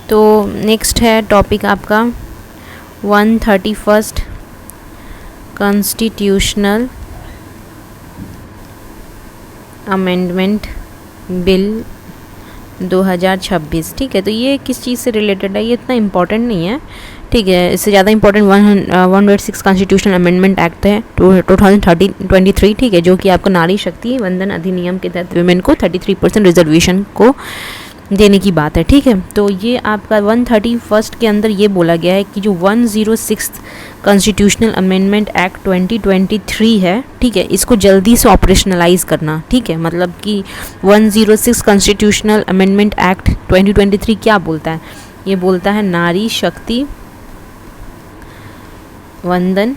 तो नेक्स्ट है टॉपिक आपका 131 कॉन्स्टिट्यूशनल अमेंडमेंट बिल 2026। ठीक है, तो ये किस चीज़ से रिलेटेड है, ये इतना इम्पॉर्टेंट नहीं है। ठीक है, इससे ज़्यादा इंपॉर्टेंट 106 कॉन्स्टिट्यूशनल अमेंडमेंट एक्ट है 2023। ठीक है, जो कि आपको नारी शक्ति वंदन अधिनियम के तहत वुमेन को 33% रिजर्वेशन को देने की बात है। ठीक है, तो ये आपका 131 के अंदर ये बोला गया है कि जो 106 कॉन्स्टिट्यूशनल अमेंडमेंट एक्ट 2023 है, ठीक है, इसको जल्दी से ऑपरेशनलाइज करना। ठीक है, मतलब कि 106 कॉन्स्टिट्यूशनल अमेंडमेंट एक्ट 2023 क्या बोलता है, ये बोलता है नारी शक्ति वंदन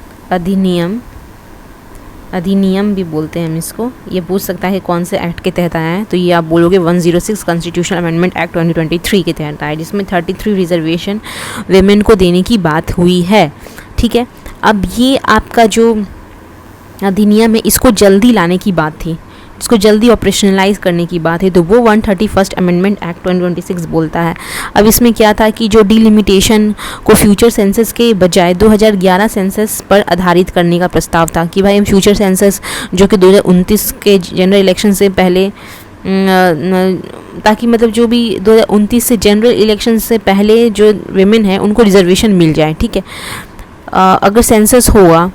अधिनियम भी बोलते हैं हम इसको। ये पूछ सकता है कौन से एक्ट के तहत आया है, तो ये आप बोलोगे 106 कॉन्स्टिट्यूशनल अमेंडमेंट एक्ट 2023 के तहत आया, जिसमें 33 रिजर्वेशन वेमेन को देने की बात हुई है। ठीक है, अब ये आपका जो अधिनियम है इसको जल्दी लाने की बात थी, इसको जल्दी ऑपरेशनलाइज करने की बात है, तो वो 131 अमेंडमेंट एक्ट 2026 बोलता है। अब इसमें क्या था कि जो डिलिमिटेशन को फ्यूचर सेंसस के बजाय 2011 सेंसस पर आधारित करने का प्रस्ताव था कि भाई हम फ्यूचर सेंसस जो कि 2029 के जनरल इलेक्शन से पहले, ताकि मतलब जो भी 2029 से जनरल इलेक्शन से पहले जो विमेन है उनको रिजर्वेशन मिल जाए। ठीक है, अगर सेंसस हुआ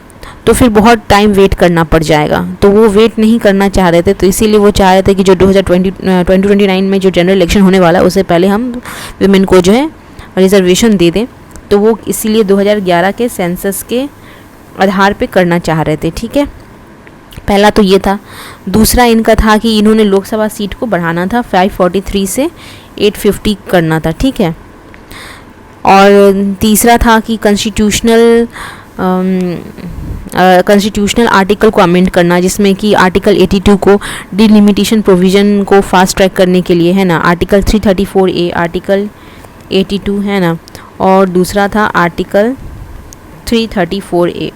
तो फिर बहुत टाइम वेट करना पड़ जाएगा, तो वो वेट नहीं करना चाह रहे थे, तो इसीलिए वो चाह रहे थे कि जो 2029 में जो जनरल इलेक्शन होने वाला है उससे पहले हम विमेन को जो है रिजर्वेशन दे दें, तो वो इसीलिए 2011 के सेंसस के आधार पे करना चाह रहे थे। ठीक है, पहला तो ये था। दूसरा इनका था कि इन्होंने लोकसभा सीट को बढ़ाना था, 543 से 850 करना था। ठीक है, और तीसरा था कि कॉन्स्टिट्यूशनल आर्टिकल को अमेंड करना, जिसमें कि आर्टिकल 82 को डिलिमिटेशन प्रोविज़न को फास्ट ट्रैक करने के लिए, है ना, आर्टिकल 334A, आर्टिकल 82 है ना, और दूसरा था आर्टिकल 334A।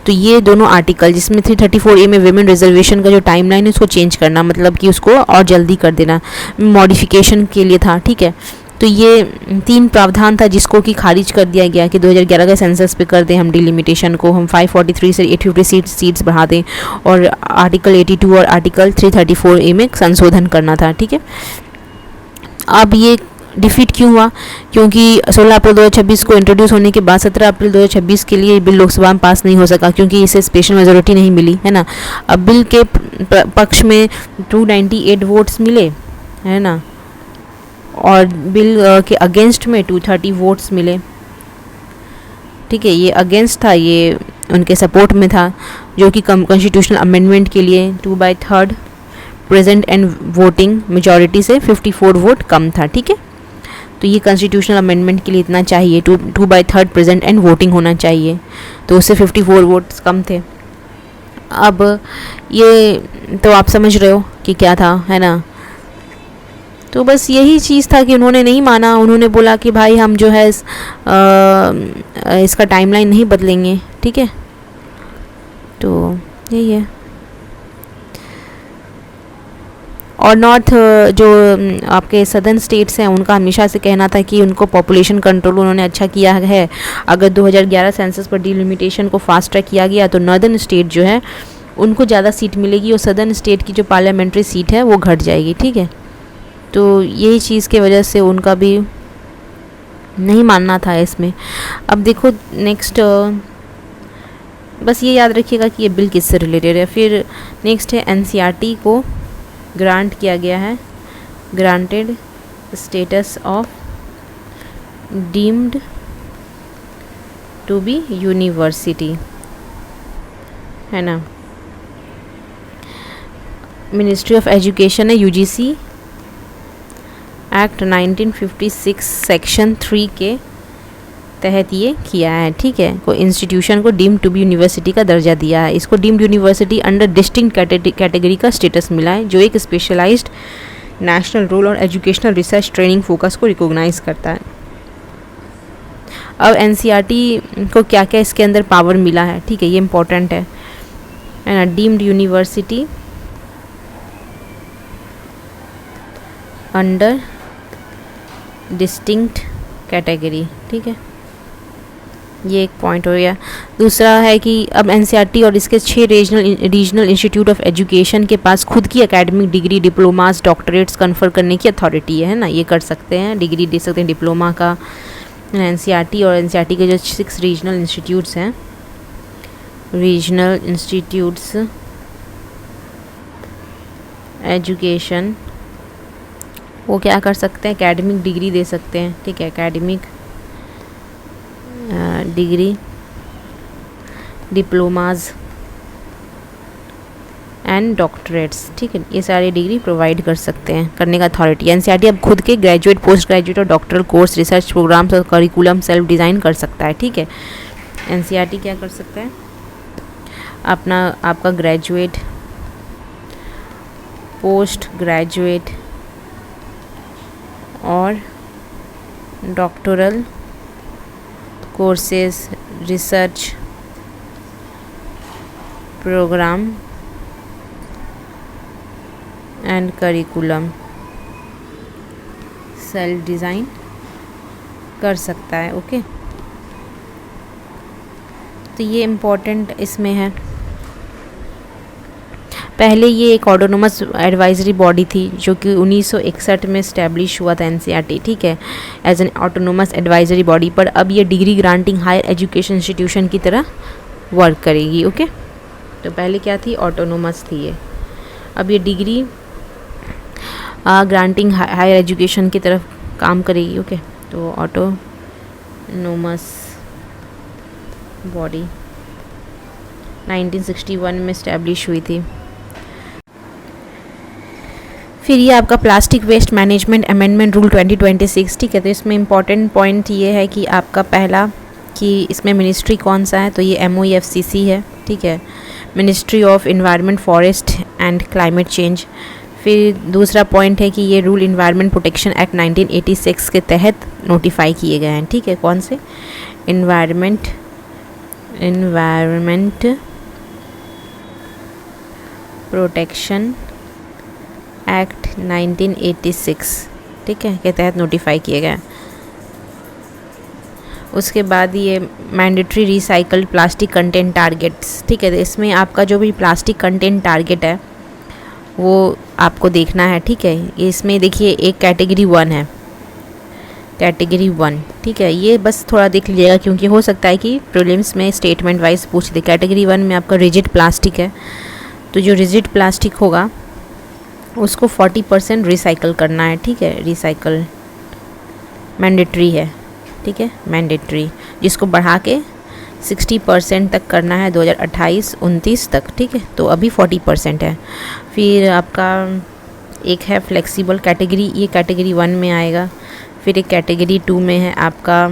तो ये दोनों आर्टिकल, जिसमें 334A में विमेन रिजर्वेशन का जो टाइमलाइन है उसको चेंज करना, मतलब कि उसको और जल्दी कर देना, मॉडिफिकेशन के लिए था। ठीक है, तो ये 3 प्रावधान था जिसको कि खारिज कर दिया गया कि 2011 के सेंसस पे कर दें हम डिलिमिटेशन को, हम 543 से 850 सीट्स बढ़ा दें, और आर्टिकल 82 और आर्टिकल 334A में संशोधन करना था। ठीक है, अब ये डिफीट क्यों हुआ, क्योंकि 16 अप्रैल 2026 को इंट्रोड्यूस होने के बाद 17 अप्रैल 2026 के लिए बिल लोकसभा में पास नहीं हो सका, क्योंकि इसे स्पेशल मेजोरिटी नहीं मिली, है ना। अब बिल के पक्ष में 298 वोट्स मिले, है ना, और बिल के अगेंस्ट में 230 वोट्स मिले। ठीक है, ये अगेंस्ट था, ये उनके सपोर्ट में था, जो कि कॉन्स्टिट्यूशनल अमेंडमेंट के लिए 2/3 प्रेजेंट एंड वोटिंग मेजॉरिटी से 54 वोट कम था। ठीक है, तो ये कॉन्स्टिट्यूशनल अमेंडमेंट के लिए इतना चाहिए, 2/3 प्रेजेंट एंड वोटिंग होना चाहिए, तो उससे 54 वोट्स कम थे। अब ये तो आप समझ रहे हो कि क्या था, है ना। तो बस यही चीज़ था कि उन्होंने नहीं माना, उन्होंने बोला कि भाई हम जो है इसका टाइमलाइन नहीं बदलेंगे। ठीक है, तो यही है। और नॉर्थ जो आपके सदर्न स्टेट्स हैं उनका हमेशा से कहना था कि उनको पॉपुलेशन कंट्रोल उन्होंने अच्छा किया है, अगर 2011 सेंसस पर डिलिमिटेशन को फास्ट ट्रैक किया गया तो नॉर्दर्न स्टेट जो है उनको ज़्यादा सीट मिलेगी और सदर्न स्टेट की जो पार्लियामेंट्री सीट है वो घट जाएगी। ठीक है, तो यही चीज़ के वजह से उनका भी नहीं मानना था इसमें। अब देखो नेक्स्ट, बस ये याद रखिएगा कि ये बिल किससे रिलेटेड है। फिर नेक्स्ट है एनसीईआरटी को ग्रांट किया गया है, granted status of deemed to be university, है ना। मिनिस्ट्री ऑफ एजुकेशन है, यूजीसी एक्ट 1956 सेक्शन 3 के तहत ये किया है। ठीक है, को इंस्टीट्यूशन को डीम्ड टू बी यूनिवर्सिटी का दर्जा दिया है। इसको deemed university under distinct category का स्टेटस मिला है, जो एक स्पेशलाइज्ड नेशनल रोल और एजुकेशनल रिसर्च ट्रेनिंग फोकस को रिकॉग्नाइज करता है। अब एनसीईआरटी को क्या क्या इसके अंदर पावर मिला है, ठीक है, ये इम्पोर्टेंट है ना। Deemed university under distinct category, ठीक है, ये एक पॉइंट हो गया। दूसरा है कि अब एनसीईआरटी और इसके 6 रीजनल इंस्टीट्यूट ऑफ एजुकेशन के पास खुद की academic degree, diplomas, doctorates confer करने की अथॉरिटी है ना, ये कर सकते हैं, डिग्री दे सकते हैं डिप्लोमा का एनसीईआरटी। और एनसीईआरटी के जो 6 रीजनल इंस्टीट्यूट्स हैं, रीजनल इंस्टीट्यूट्स एजुकेशन, वो क्या कर सकते हैं, एकेडमिक डिग्री दे सकते हैं, ठीक है, academic degree, diplomas and doctorates, ठीक है, ये सारी डिग्री प्रोवाइड कर सकते हैं, करने का अथॉरिटी। एनसीईआरटी अब खुद के ग्रेजुएट, पोस्ट ग्रेजुएट और डॉक्टरल कोर्स, रिसर्च प्रोग्राम्स और करिकुलम सेल्फ डिज़ाइन कर सकता है, ठीक है। एनसीईआरटी क्या कर सकता है, आपका ग्रेजुएट, पोस्ट ग्रेजुएट और doctoral courses, research programme and curriculum self design कर सकता है, ओके। तो ये इम्पोर्टेंट इसमें है। पहले ये एक ऑटोनोमस एडवाइजरी बॉडी थी जो कि 1961 में इस्टेब्लिश हुआ था एनसीईआरटी, ठीक है, as an autonomous advisory body, पर अब ये degree granting higher education institution की तरह वर्क करेगी, ओके। तो पहले क्या थी, ऑटोनोमस थी ये, अब ये डिग्री ग्रांटिंग हायर एजुकेशन की तरफ काम करेगी, ओके। तो ऑटोनोमस बॉडी 1961 में इस्टेब्लिश हुई थी। फिर ये आपका plastic waste management amendment rule 2026, ठीक है। तो इसमें इम्पॉर्टेंट पॉइंट ये है कि आपका पहला कि इसमें मिनिस्ट्री कौन सा है, तो ये MOEFCC है, ठीक है, ministry of environment, forest and climate change. फिर दूसरा पॉइंट है कि ये रूल इन्वायरमेंट प्रोटेक्शन एक्ट 1986 के तहत नोटिफाई किए गए हैं, ठीक है। कौन से, इन्वायरमेंट प्रोटेक्शन एक्ट 1986, ठीक है, के तहत नोटिफाई किए गए। उसके बाद ये mandatory recycled plastic content targets, ठीक है। तो इसमें आपका जो भी प्लास्टिक कंटेंट टारगेट है वो आपको देखना है, ठीक है। इसमें देखिए एक कैटेगरी 1 है, कैटेगरी 1, ठीक है, ये बस थोड़ा देख लीजिएगा क्योंकि हो सकता है कि प्रीलिम्स में स्टेटमेंट वाइज पूछ दे। कैटेगरी 1 में आपका रिजिड प्लास्टिक है, तो जो रिजिड प्लास्टिक होगा उसको 40% रिसाइकल करना है, ठीक है, रिसाइकल मैंडेटरी है, ठीक है, मैंडेटरी, जिसको बढ़ा के 60% तक करना है 2028-29 तक, ठीक है। तो अभी 40% है। फिर आपका एक है फ्लेक्सिबल कैटेगरी, ये कैटेगरी 1 में आएगा। फिर एक कैटेगरी 2 में है आपका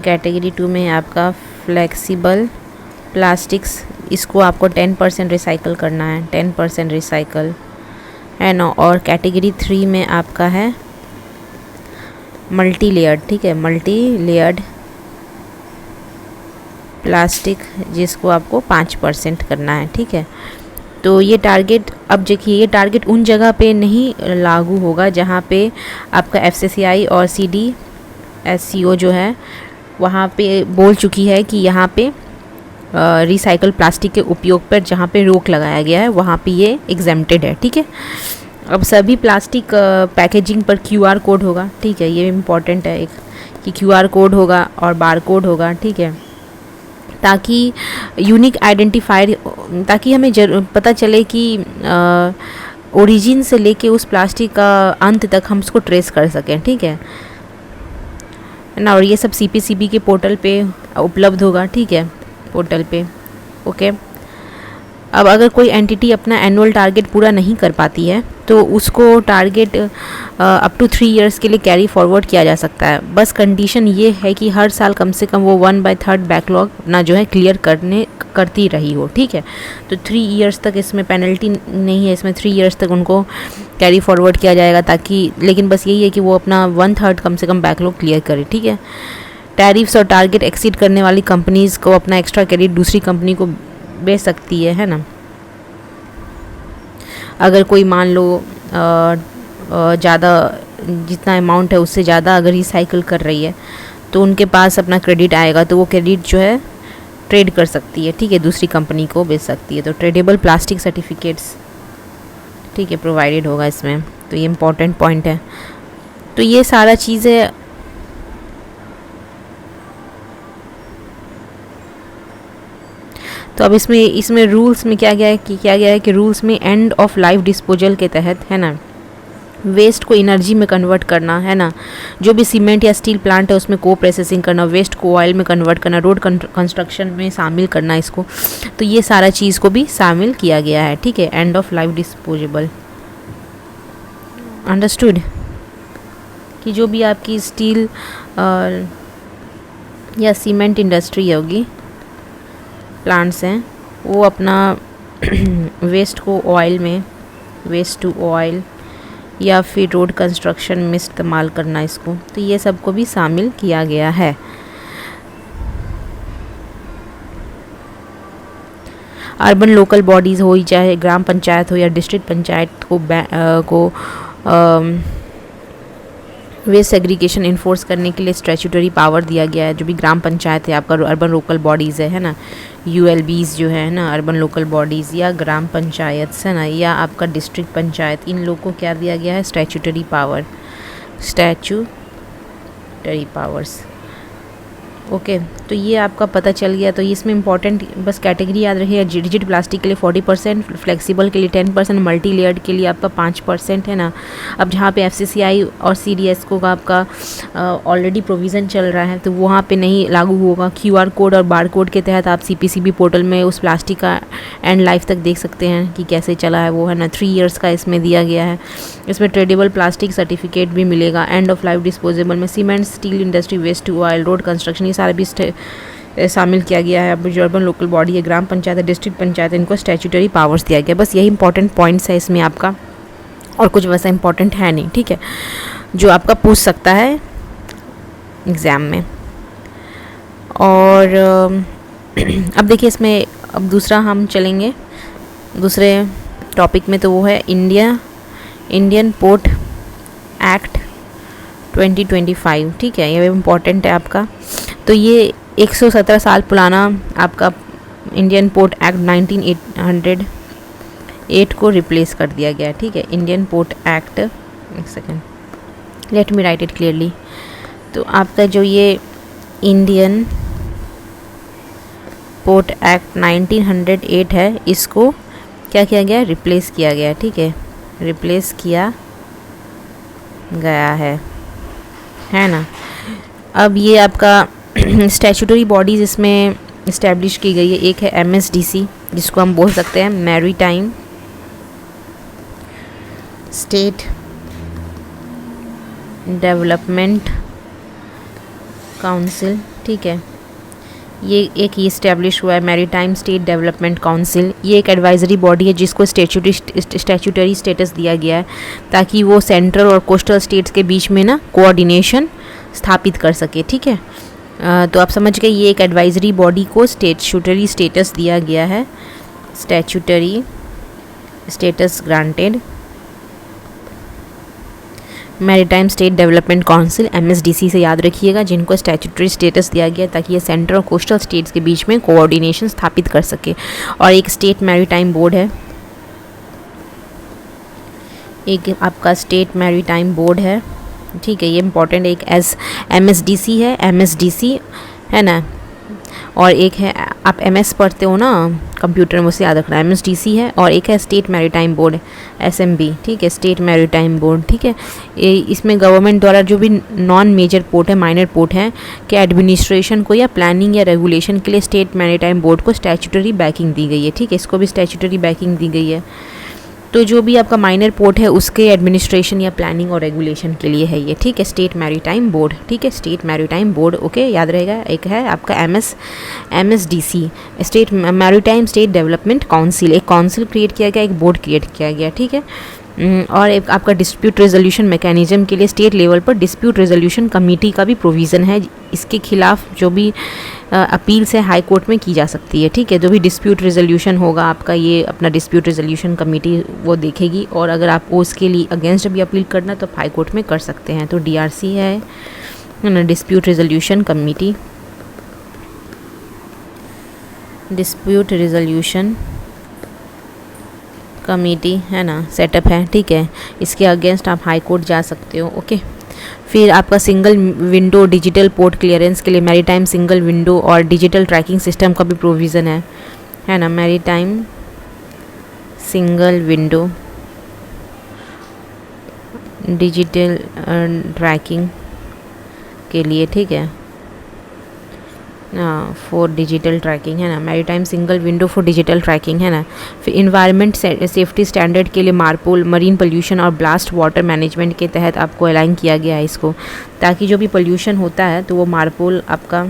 कैटेगरी 2 में है आपका फ्लेक्सिबल प्लास्टिक्स, इसको आपको 10% रिसाइकल करना है, 10% रिसाइकल है ना। और कैटेगरी 3 में आपका है मल्टी लेयर्ड, ठीक है, मल्टी लेयर्ड प्लास्टिक, जिसको आपको 5% करना है, ठीक है। तो ये टारगेट, अब देखिए ये टारगेट उन जगह पे नहीं लागू होगा जहाँ पे आपका FCCI और CDSCO जो है वहाँ पे बोल चुकी है कि यहाँ पे रिसाइकल प्लास्टिक के उपयोग पर जहाँ पे रोक लगाया गया है वहाँ पे ये एग्जेम्प्टेड है, ठीक है। अब सभी प्लास्टिक पैकेजिंग पर QR कोड होगा, ठीक है, ये इम्पॉर्टेंट है एक कि QR कोड होगा और बार कोड होगा, ठीक है, ताकि यूनिक आइडेंटिफायर, ताकि हमें पता चले कि ओरिजिन से लेके उस प्लास्टिक का अंत तक हम उसको ट्रेस कर सकें, ठीक है ना। और ये सब CPCB के पोर्टल पे उपलब्ध होगा, ठीक है, पोर्टल पे, ओके। अब अगर कोई एंटिटी अपना एनुअल टारगेट पूरा नहीं कर पाती है तो उसको टारगेट अप टू 3 इयर्स के लिए कैरी फॉरवर्ड किया जा सकता है। बस कंडीशन ये है कि हर साल कम से कम वो 1/3 बैकलॉग अपना जो है क्लियर करती रही हो, ठीक है। तो 3 इयर्स तक इसमें पेनल्टी नहीं है, इसमें 3 इयर्स तक उनको कैरी फॉरवर्ड किया जाएगा, ताकि, लेकिन बस यही है कि वो अपना 1/3 कम से कम बैकलॉग क्लियर करे, ठीक है। टैरिफ्स और टारगेट एक्सीड करने वाली कंपनीज़ को अपना एक्स्ट्रा क्रेडिट दूसरी कंपनी को बेच सकती है ना। अगर कोई मान लो ज़्यादा जितना अमाउंट है उससे ज़्यादा अगर रिसाइकिल कर रही है तो उनके पास अपना क्रेडिट आएगा, तो वो क्रेडिट जो है ट्रेड कर सकती है, ठीक है, दूसरी कंपनी को बेच सकती है। तो ट्रेडेबल प्लास्टिक सर्टिफिकेट्स, ठीक है, प्रोवाइडेड होगा इसमें। तो ये इम्पॉर्टेंट पॉइंट है। तो ये सारा चीज़ें तो अब इसमें रूल्स में क्या गया है कि रूल्स में एंड ऑफ लाइफ डिस्पोजल के तहत, है ना, वेस्ट को एनर्जी में कन्वर्ट करना, है ना, जो भी सीमेंट या स्टील प्लांट है उसमें को प्रोसेसिंग करना, वेस्ट को ऑयल में कन्वर्ट करना, रोड कंस्ट्रक्शन में शामिल करना इसको। तो ये सारा चीज़ को भी शामिल किया गया है, ठीक है, and of life disposable. Understood कि जो भी आपकी स्टील या सीमेंट इंडस्ट्री होगी, प्लांट्स हैं, वो अपना वेस्ट को ऑयल में, वेस्ट टू ऑयल या फिर रोड कंस्ट्रक्शन में इस्तेमाल करना इसको, तो ये सबको भी शामिल किया गया है। अर्बन लोकल बॉडीज़ हो, चाहे ग्राम पंचायत हो या डिस्ट्रिक्ट पंचायत को वेस्ट सेग्रीगेशन इन्फोर्स करने के लिए स्टैट्यूटरी पावर दिया गया है। जो भी ग्राम पंचायत है आपका, अर्बन लोकल बॉडीज़ है ना, ULBs जो है ना, अर्बन लोकल बॉडीज़ या ग्राम पंचायत है ना, या आपका डिस्ट्रिक्ट पंचायत, इन लोगों को क्या दिया गया है, स्टैट्यूटरी पावर्स। ओके, तो ये आपका पता चल गया। तो इसमें इंपॉर्टेंट बस कैटेगरी याद रखिए, रिजिड प्लास्टिक के लिए 40%, फ्लेक्सिबल के लिए 10%, मल्टी लेयर्ड के लिए आपका 5%, है ना। अब जहाँ पे FCCI और CDS को आपका ऑलरेडी प्रोविज़न चल रहा है तो वहाँ पे नहीं लागू होगा। QR कोड और बार कोड के तहत आप CPCB पोर्टल में उस प्लास्टिक का एंड लाइफ तक देख सकते हैं कि कैसे चला है वो, है ना। 3 इयर्स का इसमें दिया गया है। इसमें ट्रेडेबल प्लास्टिक सर्टिफिकेट भी मिलेगा। एंड ऑफ लाइफ डिस्पोजेबल में cement, steel industry, waste to oil, road construction, ये सारा भी शामिल किया गया है। अब जो अर्बन लोकल बॉडी है, ग्राम पंचायत है, डिस्ट्रिक्ट पंचायत है, इनको स्टैट्यूटरी पावर्स दिया गया। बस यही इंपॉर्टेंट पॉइंट्स है इसमें आपका, और कुछ वैसा इंपॉर्टेंट है नहीं, ठीक है, जो आपका पूछ सकता है एग्ज़ाम में। और अब देखिए इसमें अब दूसरा हम चलेंगे दूसरे टॉपिक में, तो वो है इंडियन पोर्ट एक्ट 2025, ठीक है, ये इम्पॉर्टेंट है आपका। तो ये 117 साल पुराना आपका इंडियन पोर्ट एक्ट 1908 को रिप्लेस कर दिया गया, ठीक है। इंडियन पोर्ट एक्ट, एक second, let me right it clearly. तो आपका जो ये इंडियन पोर्ट एक्ट 1908 है, इसको क्या किया गया, रिप्लेस किया गया, ठीक है, रिप्लेस किया गया है ना। अब ये आपका स्टैट्यूटरी बॉडीज़ इसमें इस्टेब्लिश की गई है। एक है MSDC, जिसको हम बोल सकते हैं मैरीटाइम स्टेट डेवलपमेंट काउंसिल, ठीक है, ये एक ही इस्टेब्लिश हुआ है, मैरीटाइम स्टेट डेवलपमेंट काउंसिल। ये एक एडवाइजरी बॉडी है जिसको स्टैट्यूटरी स्टेटस दिया गया है ताकि वो सेंट्रल और कोस्टल स्टेट्स के बीच में ना कोऑर्डिनेशन स्थापित कर सके, ठीक है। तो आप समझ गए, ये एक एडवाइजरी बॉडी को स्टैट्यूटरी स्टेटस दिया गया है, statutory status granted maritime state development council, MSDC से याद रखिएगा, जिनको स्टैट्यूटरी स्टेटस दिया गया ताकि ये सेंट्रल और कोस्टल स्टेट्स के बीच में कोऑर्डिनेशन स्थापित कर सके। और एक स्टेट मैरीटाइम बोर्ड है, एक आपका स्टेट मैरीटाइम बोर्ड है, ठीक है, ये इंपॉर्टेंट। एक MSDC है, MSDC है ना, और एक है, आप MS पढ़ते हो ना कंप्यूटर में, उसे याद रखना, MSDC है, और एक है स्टेट मैरीटाइम बोर्ड, SMB, ठीक है, स्टेट मैरीटाइम बोर्ड, ठीक है। इसमें गवर्नमेंट द्वारा जो भी नॉन मेजर पोर्ट है, माइनर पोर्ट हैं के एडमिनिस्ट्रेशन को या प्लानिंग या रेगुलेशन के लिए स्टेट मैरीटाइम बोर्ड को स्टैट्यूटरी बैकिंग दी गई है, ठीक है, इसको भी स्टैट्यूटरी बैकिंग दी गई है। तो जो भी आपका माइनर पोर्ट है उसके एडमिनिस्ट्रेशन या प्लानिंग और रेगुलेशन के लिए है ये, ठीक है, स्टेट मैरीटाइम बोर्ड, ठीक है, स्टेट मैरीटाइम बोर्ड, ओके, याद रहेगा। एक है आपका MSDC, state maritime state development council, एक काउंसिल क्रिएट किया गया, एक बोर्ड क्रिएट किया गया, ठीक है। और एक आपका डिस्प्यूट रेजोल्यूशन मैकेनिज्म के लिए स्टेट लेवल पर डिस्प्यूट रेजोल्यूशन कमेटी का भी प्रोविज़न है। इसके खिलाफ जो भी अपील से हाई कोर्ट में की जा सकती है, ठीक है। जो भी डिस्प्यूट रेजोल्यूशन होगा आपका, ये अपना डिस्प्यूट रेजोल्यूशन कमेटी वो देखेगी, और अगर आपको उसके लिए अगेंस्ट भी अपील करना तो हाई कोर्ट में कर सकते हैं। तो DRC है ना, dispute resolution committee, dispute resolution committee है ना, सेटअप है, ठीक है। इसके अगेंस्ट आप हाई कोर्ट जा सकते हो, ओके। फिर आपका single window digital port clearance के लिए मैरीटाइम सिंगल विंडो और डिजिटल ट्रैकिंग सिस्टम का भी प्रोविज़न है ना। Maritime single window digital tracking के लिए, ठीक है, फॉर डिजिटल ट्रैकिंग है ना, maritime single window for digital tracking है ना। फिर इन्वायरमेंट सेफ्टी स्टैंडर्ड के लिए मारपोल मरीन पोल्यूशन और ब्लास्ट वाटर मैनेजमेंट के तहत आपको अलाइन किया गया है इसको, ताकि जो भी पोल्यूशन होता है तो वो मारपोल आपका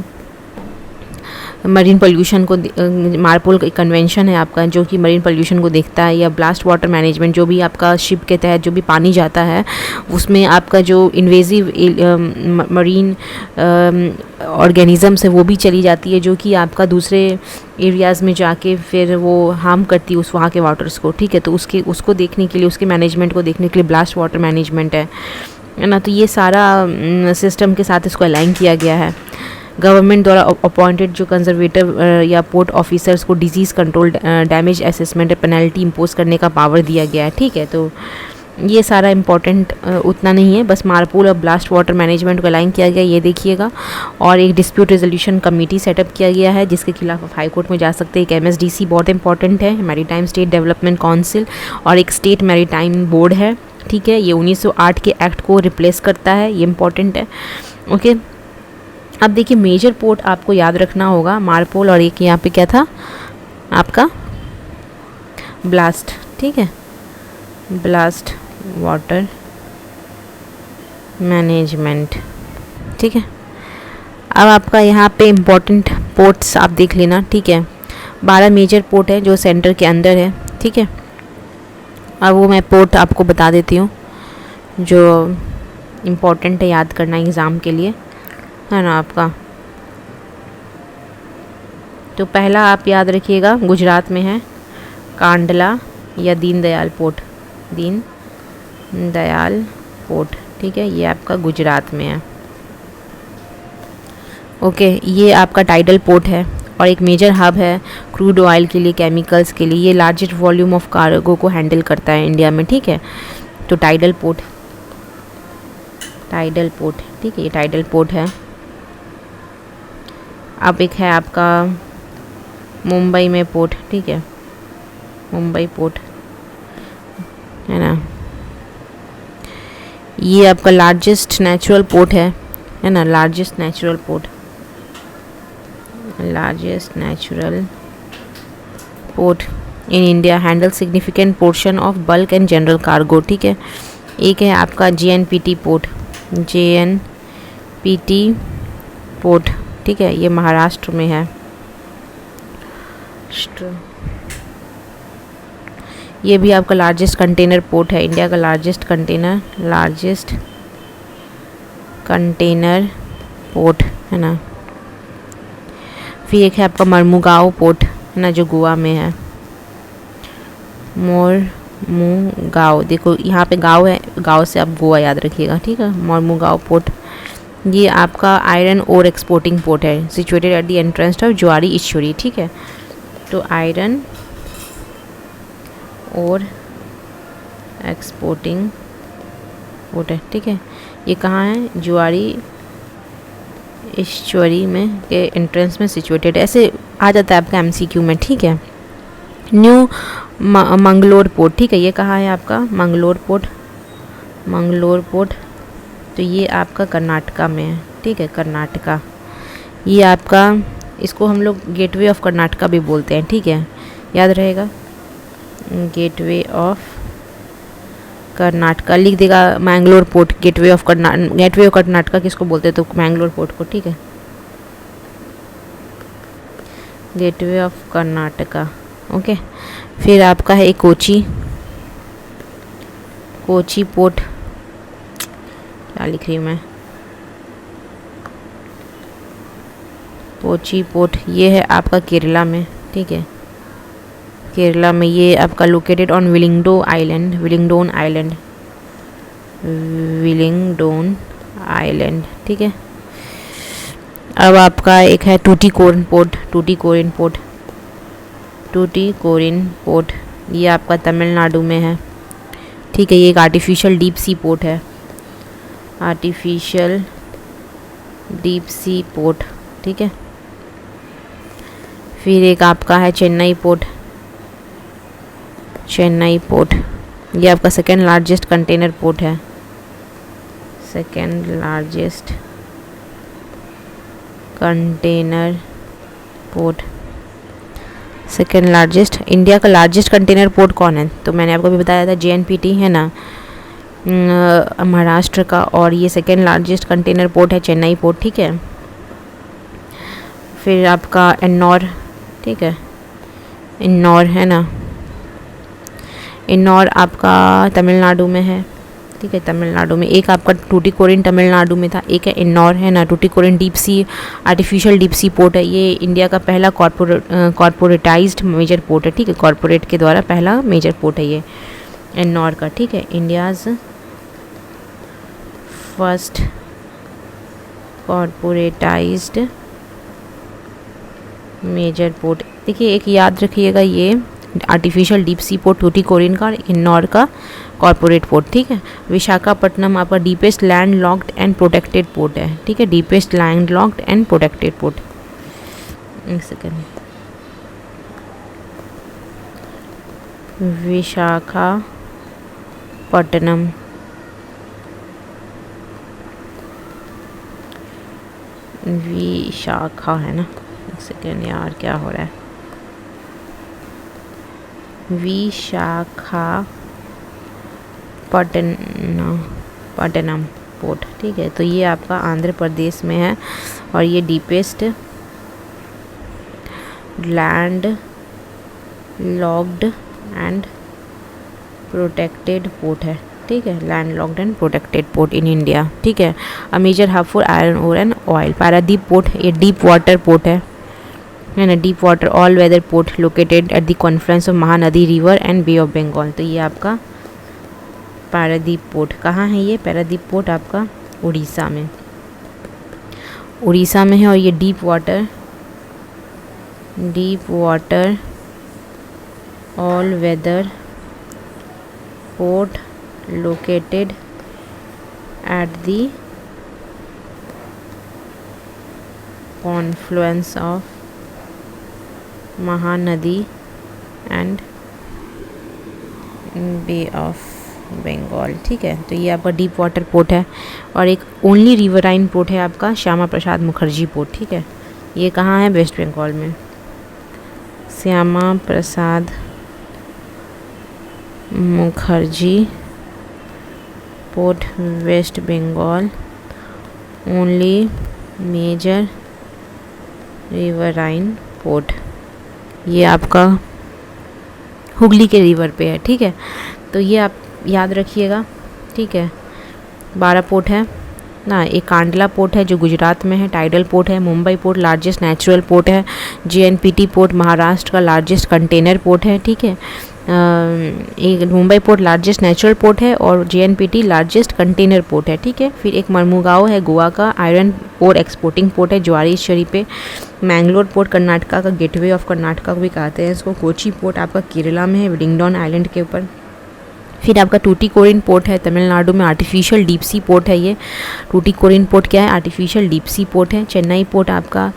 मरीन पोल्यूशन को, मारपोल कन्वेंशन है आपका जो कि मरीन पोल्यूशन को देखता है, या ब्लास्ट वाटर मैनेजमेंट जो भी आपका शिप के तहत जो भी पानी जाता है उसमें आपका जो इन्वेजिव मरीन ऑर्गेनिज़म्स है वो भी चली जाती है, जो कि आपका दूसरे एरियाज़ में जाके फिर वो हार्म करती है उस वहाँ के वाटर्स को, ठीक है। तो उसको देखने के लिए, उसके मैनेजमेंट को देखने के लिए ब्लास्ट वाटर मैनेजमेंट है ना। तो ये सारा सिस्टम के साथ इसको अलाइन किया गया है। गवर्नमेंट द्वारा अपॉइंटेड जो कंजर्वेटिव या पोर्ट ऑफिसर्स को disease control, damage assessment, penalty impose करने का पावर दिया गया है, ठीक है। तो ये सारा इम्पोर्टेंट उतना नहीं है, बस मारपोल और ब्लास्ट वाटर मैनेजमेंट को अलाइन किया गया, ये देखिएगा। और एक डिस्प्यूट रेजोल्यूशन कमेटी सेटअप किया गया है जिसके खिलाफ आप हाई कोर्ट में जा सकते हैं। एक MSDC बहुत इंपॉर्टेंट है, मैरीटाइम स्टेट डेवलपमेंट काउंसिल, और एक स्टेट मैरीटाइम बोर्ड है, ठीक है। ये 1908 के एक्ट को रिप्लेस करता है, ये इंपॉर्टेंट है, ओके। अब देखिए मेजर पोर्ट आपको याद रखना होगा, मारपोल, और एक यहाँ पे क्या था आपका ब्लास्ट, ठीक है, ब्लास्ट वाटर मैनेजमेंट, ठीक है। अब आपका यहाँ पे इम्पोर्टेंट पोर्ट्स आप देख लेना, ठीक है। 12 मेजर पोर्ट है जो सेंटर के अंदर है, ठीक है। अब वो मैं पोर्ट आपको बता देती हूँ जो इम्पोर्टेंट है याद करना एग्ज़ाम के लिए, है ना आपका। तो पहला आप याद रखिएगा गुजरात में है कांडला या दीनदयाल पोर्ट, दीनदयाल पोर्ट, ठीक है, ये आपका गुजरात में है, ओके। ये आपका टाइडल पोर्ट है और एक मेजर हब है क्रूड ऑयल के लिए, केमिकल्स के लिए। ये लार्जेस्ट वॉल्यूम ऑफ कार्गो को हैंडल करता है इंडिया में, ठीक है। तो टाइडल पोर्ट, ठीक है, ये टाइडल पोर्ट है। अब एक है आपका मुंबई में पोर्ट, ठीक है, मुंबई पोर्ट है ना। ये आपका लार्जेस्ट नेचुरल पोर्ट है ना, largest natural port, largest natural port in India, handle significant portion of bulk and general cargo, ठीक है। एक है आपका JNPT पोर्ट, JNPT पोर्ट, ठीक है, ये महाराष्ट्र में है। ये भी आपका लार्जेस्ट कंटेनर पोर्ट है, इंडिया का लार्जेस्ट कंटेनर पोर्ट है ना। फिर एक है आपका मर्मुगांव पोर्ट है ना, जो गोवा में है, मर्मुगांव। देखो यहाँ पे गाँव है, गाँव से आप गोवा याद रखिएगा, ठीक है, मर्मुगांव पोर्ट। ये आपका आयरन ओर एक्सपोर्टिंग पोर्ट है, situated at the entrance of जुआरी ईश्वरी, ठीक है। तो आयरन और एक्सपोर्टिंग पोर्ट है, ठीक है। ये कहाँ है, जुआरी ईश्वरी में के एंट्रेंस में सिचुएटेड, ऐसे आ जाता है आपका MCQ में, ठीक है। न्यू मंगलोर पोर्ट, ठीक है, ये कहाँ है आपका मंगलोर पोर्ट। तो ये आपका कर्नाटका में है, ठीक है, कर्नाटका। ये आपका, इसको हम लोग गेटवे ऑफ कर्नाटका भी बोलते हैं, ठीक है, याद रहेगा, गेटवे ऑफ कर्नाटका लिख देगा, Mangalore port, gateway of Karnataka किसको बोलते हैं, तो मैंगलोर पोर्ट को, ठीक है, गेटवे ऑफ कर्नाटका, ओके। फिर आपका है कोची, कोची पोर्ट, क्या लिख रही हूँ मैं, कोची पोर्ट, ये है आपका केरला में, ठीक है, केरला में। ये आपका लोकेटेड ऑन विलिंगडोन आइलैंड, ठीक है। अब आपका एक है टूटीकोरिन पोर्ट, ये आपका तमिलनाडु में है, ठीक है। ये एक आर्टिफिशियल डीप सी पोर्ट है, ठीक है। फिर एक आपका है चेन्नई पोर्ट, ये आपका सेकेंड लार्जेस्ट कंटेनर पोर्ट है, सेकेंड लार्जेस्ट। इंडिया का लार्जेस्ट कंटेनर पोर्ट कौन है? तो मैंने आपको भी बताया था JNPT है ना, महाराष्ट्र का, और ये सेकेंड लार्जेस्ट कंटेनर पोर्ट है चेन्नई पोर्ट, ठीक है। फिर आपका एन्नौर, ठीक है, एन्नौर है ना, एन्नौर आपका तमिलनाडु में है, ठीक है, तमिलनाडु में। एक आपका टूटीकोरिन तमिलनाडु में था, एक है एन्नौर है ना। Tuticorin deep sea, artificial deep sea port है, ये इंडिया का पहला कॉर्पोरेटाइज्ड मेजर पोर्ट है, ठीक है, कॉर्पोरेट के द्वारा पहला मेजर पोर्ट है ये एन्नौर का, ठीक है। India's first corporatized major port. देखिए एक याद रखिएगा, ये artificial deep sea port Tuticorin का और इन्नौर का कॉर्पोरेट पोर्ट, ठीक है। विशाखापट्टनम आपका deepest land locked and protected port है, ठीक है, deepest land locked and protected port. एक सेकेंड, विशाखापट्टनम, विशाखा है ना, एक सेकेंड यार क्या हो रहा है, विशाखापट्टनम पोर्ट, ठीक है। तो ये आपका आंध्र प्रदेश में है और ये deepest land locked and protected port है, ठीक है, land locked and protected port in India, ठीक है। A major hub for iron ore and oil. Paradip port, ये डीप वाटर पोर्ट है ना, deep water all weather port located at the confluence of Mahanadi river and Bay of Bengal. तो ये आपका Paradip port कहाँ है? ये पारादीप पोर्ट आपका उड़ीसा में है और ये deep water all weather port located at the confluence of Mahanadi and Bay of Bengal, ठीक है। तो ये आपका डीप वाटर पोर्ट है और एक ओनली रिवराइन पोर्ट है आपका श्यामा प्रसाद मुखर्जी पोर्ट, ठीक है। ये कहाँ है? वेस्ट बंगाल में। Shyama Prasad Mukherjee port West Bengal, only major riverine port. ये आपका हुगली के रिवर पे है, ठीक है। तो ये आप याद रखिएगा, ठीक है। 12 पोर्ट है ना। एक कांडला पोर्ट है जो गुजरात में है, टाइडल पोर्ट है। Mumbai port largest natural port है। JNPT पोर्ट महाराष्ट्र का लार्जेस्ट कंटेनर पोर्ट है, ठीक है। एक Mumbai port largest natural port है और JNPT लार्जेस्ट कंटेनर पोर्ट है, ठीक है। फिर एक मर्मुगांव है गोवा का आयरन ओर एक्सपोर्टिंग पोर्ट है, ज्वारी शरीफ पे। मैंगलोर पोर्ट कर्नाटका का गेटवे ऑफ कर्नाटका भी कहते हैं इसको। कोची पोर्ट आपका केरला में है, विलिंगडन आइलैंड के ऊपर। फिर आपका टूटीकोरिन पोर्ट है तमिलनाडु में, आर्टिफिशियल डीप सी पोर्ट है ये। टूटीकोरिन पोर्ट क्या है? आर्टिफिशियल डीप सी पोर्ट है। चेन्नई पोर्ट आपका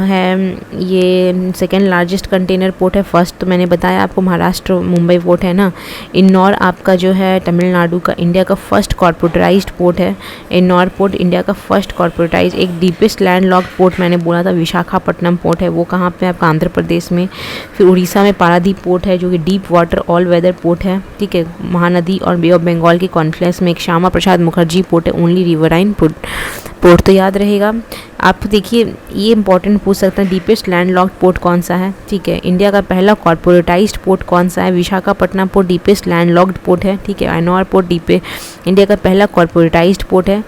है, ये सेकेंड लार्जेस्ट कंटेनर पोर्ट है। फर्स्ट तो मैंने बताया आपको महाराष्ट्र मुंबई पोर्ट है ना। इन्नौर आपका जो है तमिलनाडु का इंडिया का फर्स्ट कॉर्पोरेटाइज्ड पोर्ट है। इन्नौर पोर्ट इंडिया का फर्स्ट कॉर्पोरेटाइज। एक डीपेस्ट लैंड लॉक्ड पोर्ट मैंने बोला था विशाखापट्टनम पोर्ट है, वो कहाँ पे? आपका आंध्र प्रदेश में। फिर उड़ीसा में पारादीप पोर्ट है जो कि deep water all weather port है, ठीक है। महानदी और बे ऑफ बंगाल के कॉन्फ्लुएंस में एक श्यामा प्रसाद मुखर्जी पोर्ट है, ओनली रिवराइन पोर्ट तो याद रहेगा। आप देखिए ये इंपॉर्टेंट पूछ सकते हैं, डीपेस्ट लैंडलॉक्ड पोर्ट कौन सा है, ठीक है। इंडिया का पहला कॉर्पोरेटाइज्ड पोर्ट कौन सा है, Visakhapatnam port deepest landlocked port है, ठीक है। एनोर पोर्ट इंडिया का पहला कॉर्पोरेटाइज्ड पोर्ट है।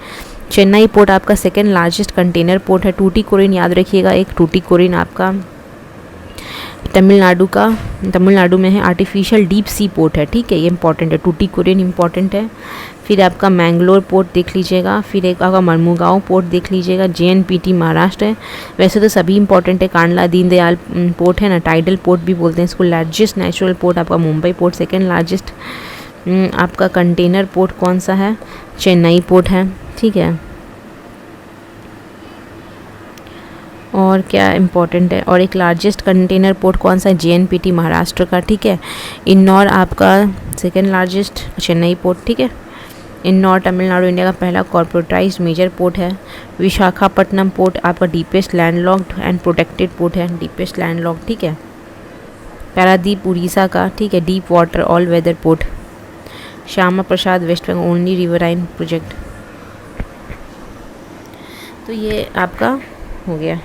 चेन्नई पोर्ट आपका सेकेंड लार्जेस्ट कंटेनर पोर्ट है। टूटीकोरिन याद रखिएगा, एक टूटीकोरिन आपका तमिलनाडु में है, आर्टिफिशियल डीप सी पोर्ट है, ठीक है, ये इंपॉर्टेंट है, टूटीकोरिन इंपॉर्टेंट है। फिर आपका मैंगलोर पोर्ट देख लीजिएगा, फिर एक आपका मरमुगांव पोर्ट देख लीजिएगा, JNPT महाराष्ट्र है। वैसे तो सभी इंपॉर्टेंट है, कांडला दीनदयाल पोर्ट है ना, टाइडल पोर्ट भी बोलते हैं इसको। लार्जेस्ट नेचुरल पोर्ट आपका मुंबई पोर्ट, सेकेंड लार्जेस्ट आपका कंटेनर पोर्ट कौन सा है, चेन्नई पोर्ट है, ठीक है। और क्या इम्पोर्टेंट है, और एक लार्जेस्ट कंटेनर पोर्ट कौन सा है, JNPT महाराष्ट्र का, ठीक है। इन्नौर आपका सेकेंड लार्जेस्ट, चेन्नई पोर्ट, ठीक है। इन्नौर तमिलनाडु इंडिया का पहला कॉर्पोरेटाइज्ड मेजर पोर्ट है। विशाखापट्टनम पोर्ट आपका deepest landlocked and protected port है, डीपेस्ट लैंडलॉक्ड, ठीक है। पारादीप उड़ीसा का, ठीक है, deep water all weather port. Shyama Prasad West Bengal only riverine project. तो ये आपका हो गया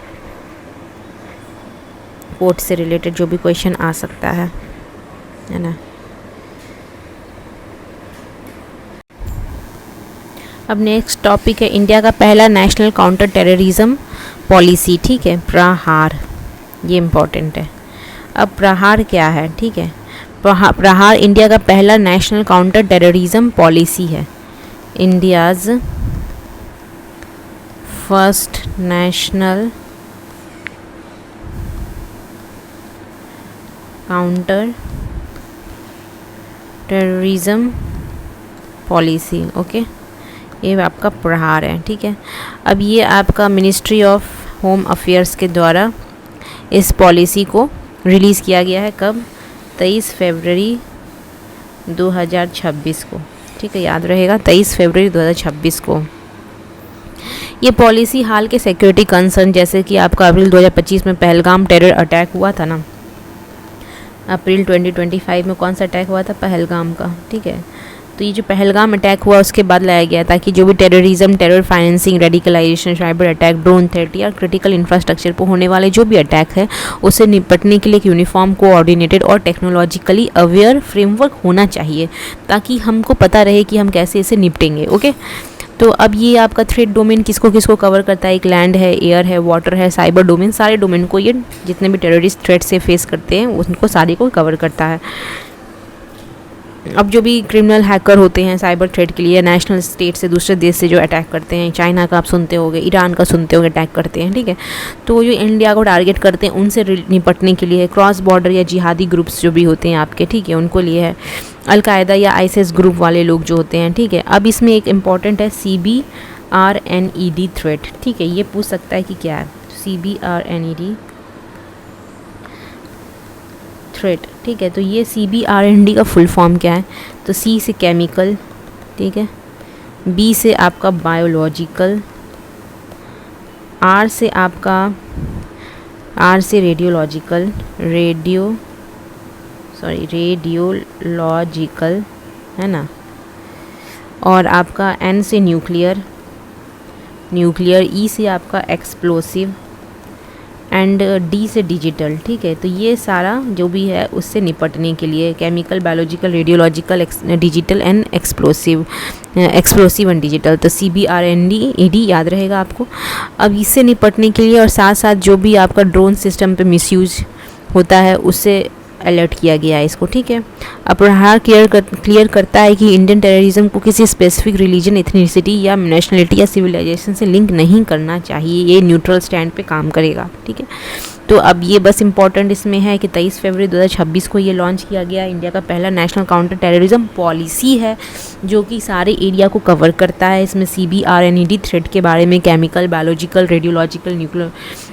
पोर्ट से रिलेटेड जो भी क्वेश्चन आ सकता है ना। अब नेक्स्ट टॉपिक है इंडिया का पहला नेशनल काउंटर टेररिज्म पॉलिसी, ठीक है, प्रहार, ये इम्पोर्टेंट है। अब प्रहार क्या है, ठीक है, प्रहार इंडिया का पहला नेशनल काउंटर टेररिज्म पॉलिसी है। India's first national counter terrorism policy, okay, ये आपका प्रहार है, ठीक है। अब ये आपका मिनिस्ट्री ऑफ होम अफेयर्स के द्वारा इस पॉलिसी को रिलीज़ किया गया है, कब, 23 फरवरी 2026 को, ठीक है, याद रहेगा 23 फरवरी 2026 को। ये पॉलिसी हाल के सिक्योरिटी कंसर्न, जैसे कि आपका अप्रैल 2025 में पहलगाम टेरर अटैक हुआ था ना, अप्रैल 2025 में कौन सा अटैक हुआ था, पहलगाम का, ठीक है। तो ये जो पहलगाम अटैक हुआ उसके बाद लाया गया ताकि जो भी terrorism, terror financing, radicalisation, cyber attack, drone threat या क्रिटिकल इंफ्रास्ट्रक्चर पर होने वाले जो भी अटैक है उससे निपटने के लिए एक यूनिफॉर्म, कोऑर्डिनेटेड और टेक्नोलॉजिकली अवेयर फ्रेमवर्क होना चाहिए ताकि हमको पता रहे कि हम कैसे इसे निपटेंगे, ओके। तो अब ये आपका थ्रेट डोमेन किसको किसको कवर करता है, एक लैंड है, एयर है, वाटर है, साइबर डोमेन, सारे डोमेन को ये जितने भी टेररिस्ट थ्रेट से फेस करते हैं उनको सारे को कवर करता है। अब जो भी क्रिमिनल हैकर होते हैं साइबर थ्रेट के लिए, नेशनल स्टेट से, दूसरे देश से जो अटैक करते हैं, चाइना का आप सुनते होंगे, ईरान का सुनते होंगे, अटैक करते हैं, ठीक है, तो जो इंडिया को टारगेट करते हैं उनसे निपटने के लिए क्रॉस बॉर्डर या जिहादी ग्रुप्स जो भी होते हैं आपके, ठीक है, उनको लिए है, अलकायदा या ISIS ग्रुप वाले लोग जो होते हैं, ठीक है। अब इसमें एक इम्पॉर्टेंट है CBRNED थ्रेट, ठीक है, ये पूछ सकता है कि क्या है CBRNED थ्रेट, ठीक है। तो ये CBRNED का फुल फॉर्म क्या है, तो C से केमिकल, ठीक है, B से आपका बायोलॉजिकल, R से आपका रेडियोलॉजिकल, रेडियोलॉजिकल है ना, और आपका N से न्यूक्लियर, E से आपका एक्सप्लोसिव एंड D से डिजिटल, ठीक है। तो ये सारा जो भी है उससे निपटने के लिए chemical, biological, radiological, digital and explosive and digital, तो CBRNED याद रहेगा आपको। अब इससे निपटने के लिए और साथ साथ जो भी आपका ड्रोन सिस्टम पे मिसयूज होता है उससे अलर्ट किया गया है इसको, ठीक है। अब प्रहार क्लियर करता है कि इंडियन टेररिज्म को किसी स्पेसिफिक रिलीजन, एथनिसिटी या नेशनलिटी या सिविलाइजेशन से लिंक नहीं करना चाहिए, ये न्यूट्रल स्टैंड पे काम करेगा, ठीक है। तो अब ये बस इम्पॉर्टेंट इसमें है कि 23 फरवरी 2026 को ये लॉन्च किया गया, इंडिया का पहला नेशनल काउंटर टेररिज्म पॉलिसी है जो कि सारे एरिया को कवर करता है। इसमें CBRNED थ्रेट के बारे में, केमिकल, बायोलॉजिकल, रेडियोलॉजिकल,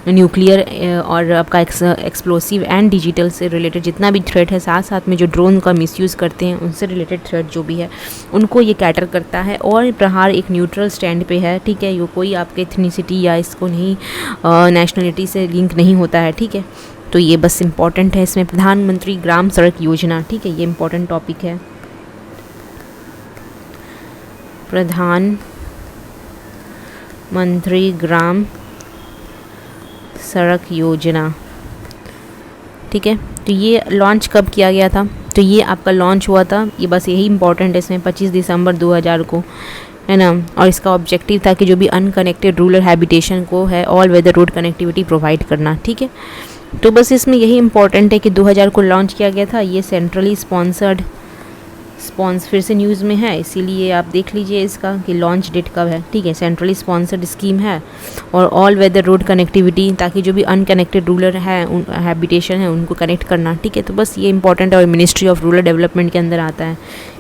न्यूक्लियर और आपका एक्सप्लोसिव एंड डिजिटल से रिलेटेड जितना भी थ्रेट है, साथ साथ में जो ड्रोन का मिसयूज़ करते हैं उनसे रिलेटेड थ्रेट जो भी है उनको ये कैटर करता है। और प्रहार एक न्यूट्रल स्टैंड पे है, ठीक है, ये कोई आपके एथनिसिटी या इसको नहीं नेशनलिटी से लिंक नहीं होता है, ठीक है। तो ये बस इम्पॉर्टेंट है। इसमें प्रधानमंत्री ग्राम सड़क योजना, ठीक है, ये इम्पॉर्टेंट टॉपिक है। प्रधान मंत्री ग्राम सड़क योजना। ठीक है, तो ये लॉन्च कब किया गया था? तो ये आपका लॉन्च हुआ था, ये बस यही इंपॉर्टेंट है इसमें, 25 दिसंबर 2000 को, है ना। और इसका ऑब्जेक्टिव था कि जो भी अनकनेक्टेड रूरल हैबिटेशन को है all weather road connectivity provide करना। ठीक है, तो बस इसमें यही इंपॉर्टेंट है कि 2000 को लॉन्च किया गया था। ये सेंट्रली स्पॉन्सर्ड फिर से न्यूज़ में है, इसीलिए आप देख लीजिए इसका कि लॉन्च डेट कब है। ठीक है, सेंट्रली स्पॉन्सर्ड स्कीम है और ऑल वेदर रोड कनेक्टिविटी, ताकि जो भी अनकनेक्टेड रूरल है हैबिटेशन है उनको कनेक्ट करना। ठीक है, तो बस ये इंपॉर्टेंट है और मिनिस्ट्री ऑफ रूरल डेवलपमेंट के अंदर आता है,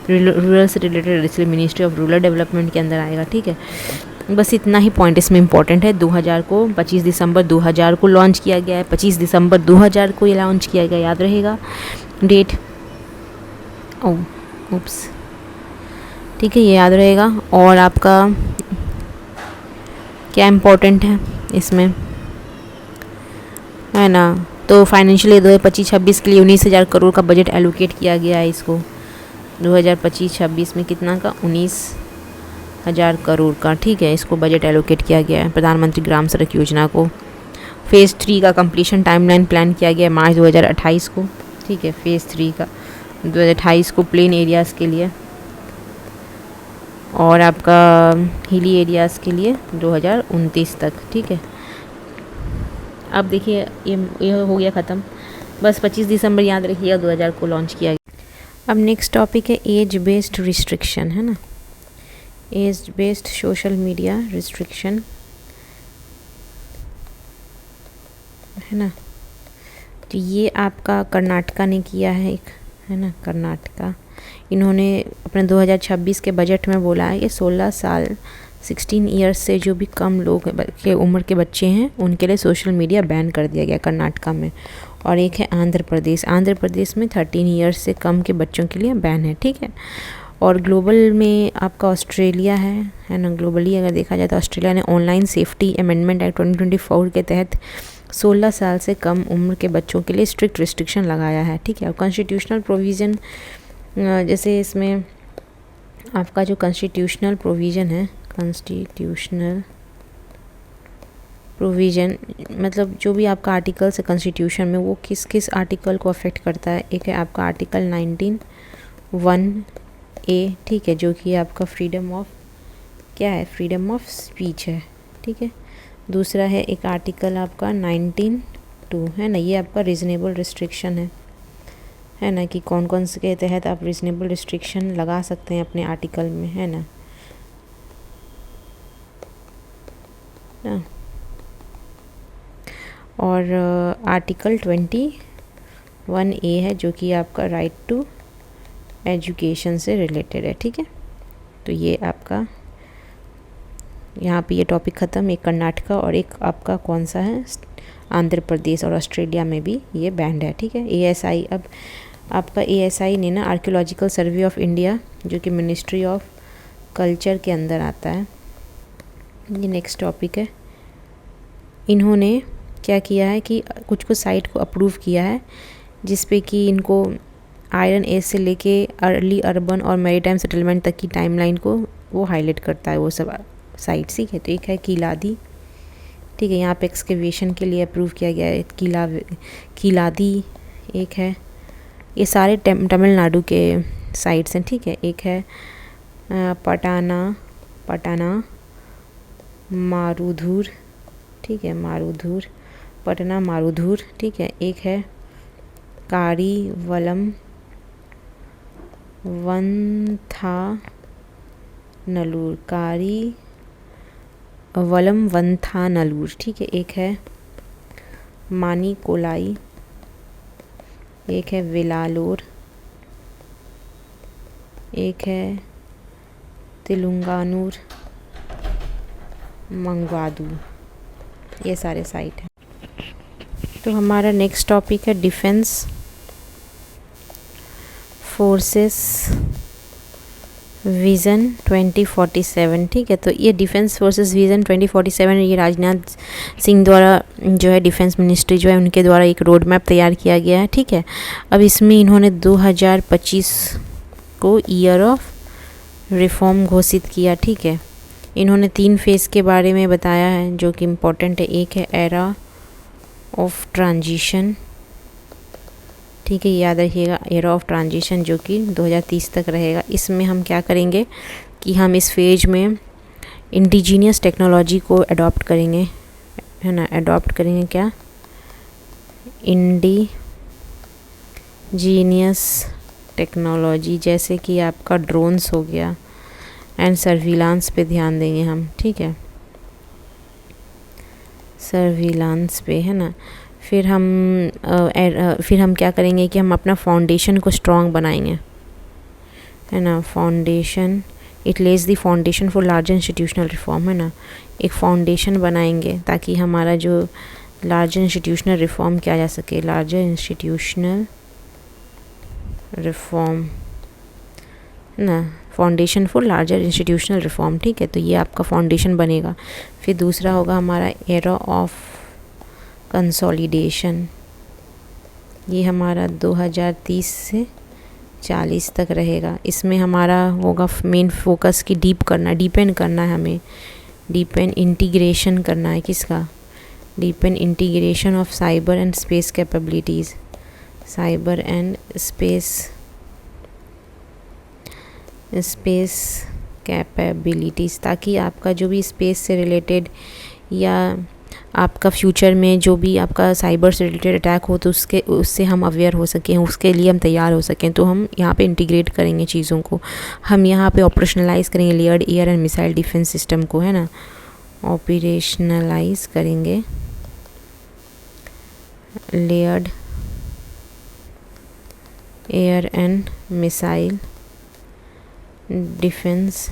रूरल से रिलेटेड, इसलिए मिनिस्ट्री ऑफ रूरल डेवलपमेंट के अंदर आएगा। ठीक है, बस इतना ही पॉइंट इसमें इंपॉर्टेंट है। 2000 को 25 दिसंबर 2000 को लॉन्च किया गया है, 25 दिसंबर 2000 को ये लॉन्च किया गया, याद रहेगा डेट। उप्स, ठीक है, ये याद रहेगा। और आपका क्या इम्पोर्टेंट है इसमें, है ना, तो फाइनेंशियल ईयर 2025-26 के लिए 19,000 करोड़ का बजट एलोकेट किया गया है इसको। 2025-26 में कितना का? 19,000 करोड़ का। ठीक है, इसको बजट एलोकेट किया गया है प्रधानमंत्री ग्राम सड़क योजना को। फेज़ 3 का कंप्लीशन टाइमलाइन प्लान किया गया है मार्च 2028 को। ठीक है, फेज़ 3 का 2028 को प्लेन एरियाज़ के लिए, और आपका हिली एरियाज़ के लिए 2029 तक। ठीक है, अब देखिए ये हो गया ख़त्म, बस 25 दिसंबर याद रखिएगा 2000 को लॉन्च किया गया। अब नेक्स्ट टॉपिक है एज बेस्ड रिस्ट्रिक्शन, है ना, age based social media restriction, है ना। तो ये आपका कर्नाटका ने किया है एक, है ना, कर्नाटका। इन्होंने अपने 2026 के बजट में बोला है कि 16 साल 16 ईयर्स से जो भी कम लोग के उम्र के बच्चे हैं उनके लिए सोशल मीडिया बैन कर दिया गया कर्नाटका में। और एक है आंध्र प्रदेश में 13 ईयर्स से कम के बच्चों के लिए बैन है। ठीक है, और ग्लोबल में आपका ऑस्ट्रेलिया है ना। ग्लोबली अगर देखा जाए तो ऑस्ट्रेलिया ने ऑनलाइन सेफ्टी अमेंडमेंट एक्ट 2024 के तहत 16 साल से कम उम्र के बच्चों के लिए स्ट्रिक्ट रिस्ट्रिक्शन लगाया है। ठीक है, और कॉन्स्टिट्यूशनल प्रोविज़न, जैसे इसमें आपका जो कॉन्स्टिट्यूशनल प्रोविज़न है, कॉन्स्टिट्यूशनल प्रोविज़न मतलब जो भी आपका आर्टिकल्स है कॉन्स्टिट्यूशन में, वो किस किस आर्टिकल को अफेक्ट करता है। एक है आपका आर्टिकल 19(1)(a), ठीक है, जो कि आपका फ्रीडम ऑफ क्या है, फ्रीडम ऑफ स्पीच है। ठीक है, दूसरा है एक आर्टिकल आपका 19(2), है ना, ये आपका रीज़नेबल रिस्ट्रिक्शन है ना, कि कौन कौन से के तहत आप रीज़नेबल रिस्ट्रिक्शन लगा सकते हैं अपने आर्टिकल में, है ना। और आर्टिकल 21(a) है जो कि आपका राइट टू एजुकेशन से रिलेटेड है। ठीक है, तो ये आपका यहाँ पे ये टॉपिक ख़त्म। एक कर्नाटका और एक आपका कौन सा है, आंध्र प्रदेश, और ऑस्ट्रेलिया में भी ये बैंड है। ठीक है, ASI, अब आपका ASI ने ना आर्कियोलॉजिकल सर्वे ऑफ इंडिया जो कि मिनिस्ट्री ऑफ कल्चर के अंदर आता है, ये नेक्स्ट टॉपिक है। इन्होंने क्या किया है कि कुछ साइट को अप्रूव किया है जिस पे कि इनको आयरन एज से लेके अर्ली अर्बन और मैरीटाइम सेटलमेंट तक की टाइमलाइन को वो हाईलाइट करता है, वो सब साइट्स। ठीक है, तो एक है कीलादी, ठीक है, यहाँ पे एक्सकेवेशन के लिए अप्रूव किया गया है कीलादी एक है, ये सारे तमिलनाडु के साइट्स हैं। ठीक है, एक है पटाना मारुधुर, ठीक है, पटना मारुधुर। ठीक है, एक है कारीवलम वंथानलूर। ठीक है, एक है मानिकोलाई, एक है वेलालोर, एक है तेलंगानूर मंगवादू, ये सारे साइट हैं। तो हमारा नेक्स्ट टॉपिक है डिफेंस फोर्सेस विज़न 2047। ठीक है, तो ये डिफेंस फोर्सेस विज़न 2047 ये राजनाथ सिंह द्वारा जो है डिफेंस मिनिस्ट्री जो है उनके द्वारा एक रोड मैप तैयार किया गया है। ठीक है, अब इसमें इन्होंने 2025 को ईयर ऑफ रिफॉर्म घोषित किया, ठीक है। इन्होंने 3 फेज़ के बारे में बताया है जो कि इम्पोर्टेंट है। एक है एरा ऑफ ट्रांजिशन, ठीक है, याद रखिएगा, एरा ऑफ ट्रांजिशन जो कि 2030 तक रहेगा। इसमें हम क्या करेंगे कि हम इस फेज में इंडिजीनियस टेक्नोलॉजी को अडॉप्ट करेंगे, है ना। अडॉप्ट करेंगे क्या, इंडिजीनियस टेक्नोलॉजी, जैसे कि आपका ड्रोन्स हो गया एंड सर्विलांस पे ध्यान देंगे हम, ठीक है, सर्विलांस पे, है ना। फिर हम क्या करेंगे कि हम अपना फाउंडेशन को स्ट्रॉन्ग बनाएंगे, है ना। Foundation, it Lay's the foundation for large institutional reform, है ना। एक फाउंडेशन बनाएंगे ताकि हमारा जो लार्ज इंस्टीट्यूशनल रिफॉर्म किया जा सके, लार्जर इंस्टीट्यूशनल रिफॉर्म, है ना, foundation for larger institutional reform, ठीक है। तो ये आपका फाउंडेशन बनेगा। फिर दूसरा होगा हमारा एरा ऑफ कंसोलिडेशन, ये हमारा 2030 से 40 तक रहेगा। इसमें हमारा होगा मेन फोकस की डिपेंड करना है हमें, डीपेंड इंटीग्रेशन करना है, किसका, depend integration of cyber and space capabilities, cyber and space capabilities, ताकि आपका जो भी स्पेस से रिलेटेड या आपका फ्यूचर में जो भी आपका साइबर से रिलेटेड अटैक हो तो उससे हम अवेयर हो सकें, उसके लिए हम तैयार हो सकें। तो हम यहाँ पे इंटीग्रेट करेंगे चीज़ों को, हम यहाँ पे ऑपरेशनलाइज करेंगे layered air and missile defence system को, है ना। ऑपरेशनलाइज करेंगे layered air and missile defence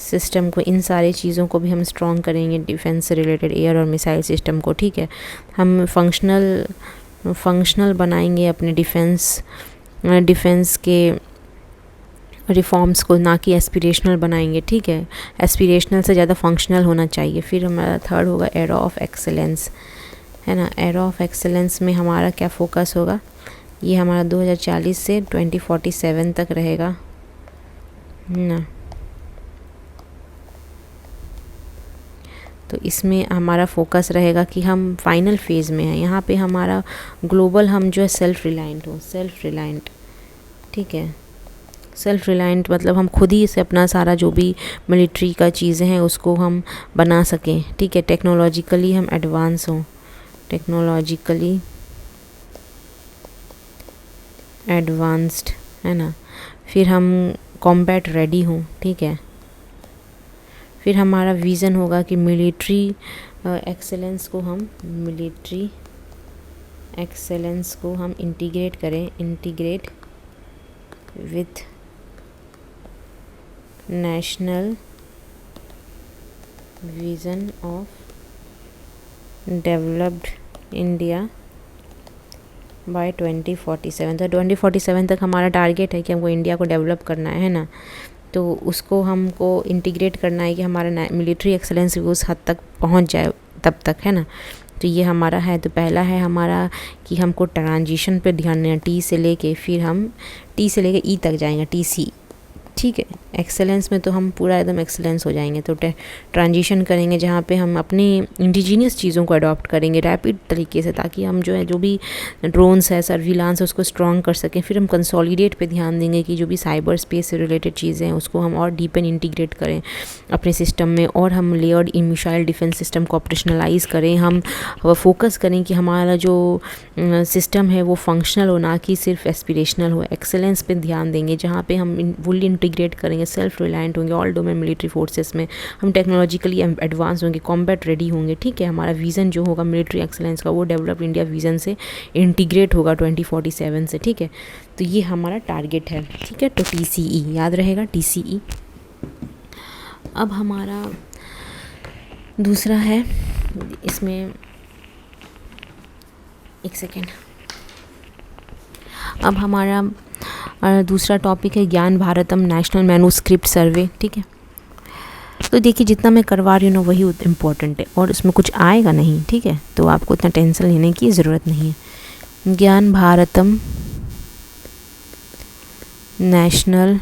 system को, इन सारी चीज़ों को भी हम स्ट्रॉन्ग करेंगे, डिफेंस से रिलेटेड एयर और मिसाइल सिस्टम को, ठीक है। हम फंक्शनल बनाएंगे अपने डिफेंस के रिफॉर्म्स को, ना कि एस्पिरेशनल बनाएंगे, ठीक है। एस्पिरेशनल से ज़्यादा फंक्शनल होना चाहिए। फिर हमारा थर्ड होगा एरा ऑफ एक्सेलेंस, है ना। एरा ऑफ एक्सेलेंस में हमारा क्या फोकस होगा, ये हमारा 2040 से 2047 तक रहेगा, ना। तो इसमें हमारा फोकस रहेगा कि हम फाइनल फेज़ में हैं, यहाँ पे हमारा ग्लोबल हम जो है सेल्फ रिलायंट, ठीक है। सेल्फ रिलायंट मतलब हम खुद ही से अपना सारा जो भी मिलिट्री का चीज़ें हैं उसको हम बना सकें, ठीक है। टेक्नोलॉजिकली हम एडवांस हों, टेक्नोलॉजिकली एडवांस्ड, है ना। फिर हम कॉम्बैट रेडी हों, ठीक है। फिर हमारा विज़न होगा कि मिलिट्री एक्सेलेंस को हम इंटीग्रेट करें, integrate with national vision of developed India by 2047। तो 2047 तक हमारा टारगेट है कि हमको इंडिया को डेवलप करना है ना। तो उसको हमको इंटीग्रेट करना है कि हमारा मिलिट्री एक्सेलेंस उस हद तक पहुंच जाए तब तक, है ना। तो ये हमारा है। तो पहला है हमारा कि हमको ट्रांजिशन पे ध्यान देना, टी से लेके ई तक जाएंगे, TC, ठीक है। एक्सेलेंस में तो हम पूरा एकदम एक्सेलेंस हो जाएंगे। तो ट्रांजिशन करेंगे जहाँ पे हम अपनी इंडिजीनियस चीज़ों को अडॉप्ट करेंगे रैपिड तरीके से, ताकि हम जो भी ड्रोन्स है, सर्विलांस है, उसको स्ट्रॉन्ग कर सकें। फिर हम कंसोलिडेट पे ध्यान देंगे कि जो भी साइबर स्पेस से रिलेटेड चीज़ें हैं उसको हम और डीप इंटीग्रेट करें अपने सिस्टम में, और हम लेयर्ड मिसाइल डिफेंस सिस्टम को ऑपरेशनलाइज करें। हम फोकस करें कि हमारा जो सिस्टम है वो फंक्शनल हो, ना कि सिर्फ एस्पिरेशनल हो। एक्सेलेंस पे ध्यान देंगे जहाँ पे हम फुल्ली इंटीग्रेट करेंगे, सेल्फ रिलायंट होंगे ऑल डोमेन मिलिट्री फोर्सेस में, हम टेक्नोलॉजिकली एडवांस होंगे, कॉम्बैट रेडी होंगे, ठीक है। हमारा विज़न जो होगा मिलिट्री एक्सेलेंस का वो डेवलप इंडिया विज़न से इंटीग्रेट होगा 2047 से, ठीक है। तो ये हमारा टारगेट है, ठीक है। तो TCE याद रहेगा, TCE। अब हमारा दूसरा है, इसमें एक सेकेंड, अब हमारा दूसरा टॉपिक है ज्ञान भारतम नेशनल मैन्युस्क्रिप्ट सर्वे, ठीक है। तो देखिए जितना मैं करवा रही हूँ ना वही इम्पोर्टेंट है, और उसमें कुछ आएगा नहीं, ठीक है। तो आपको इतना टेंशन लेने की ज़रूरत नहीं है। ज्ञान भारतम नेशनल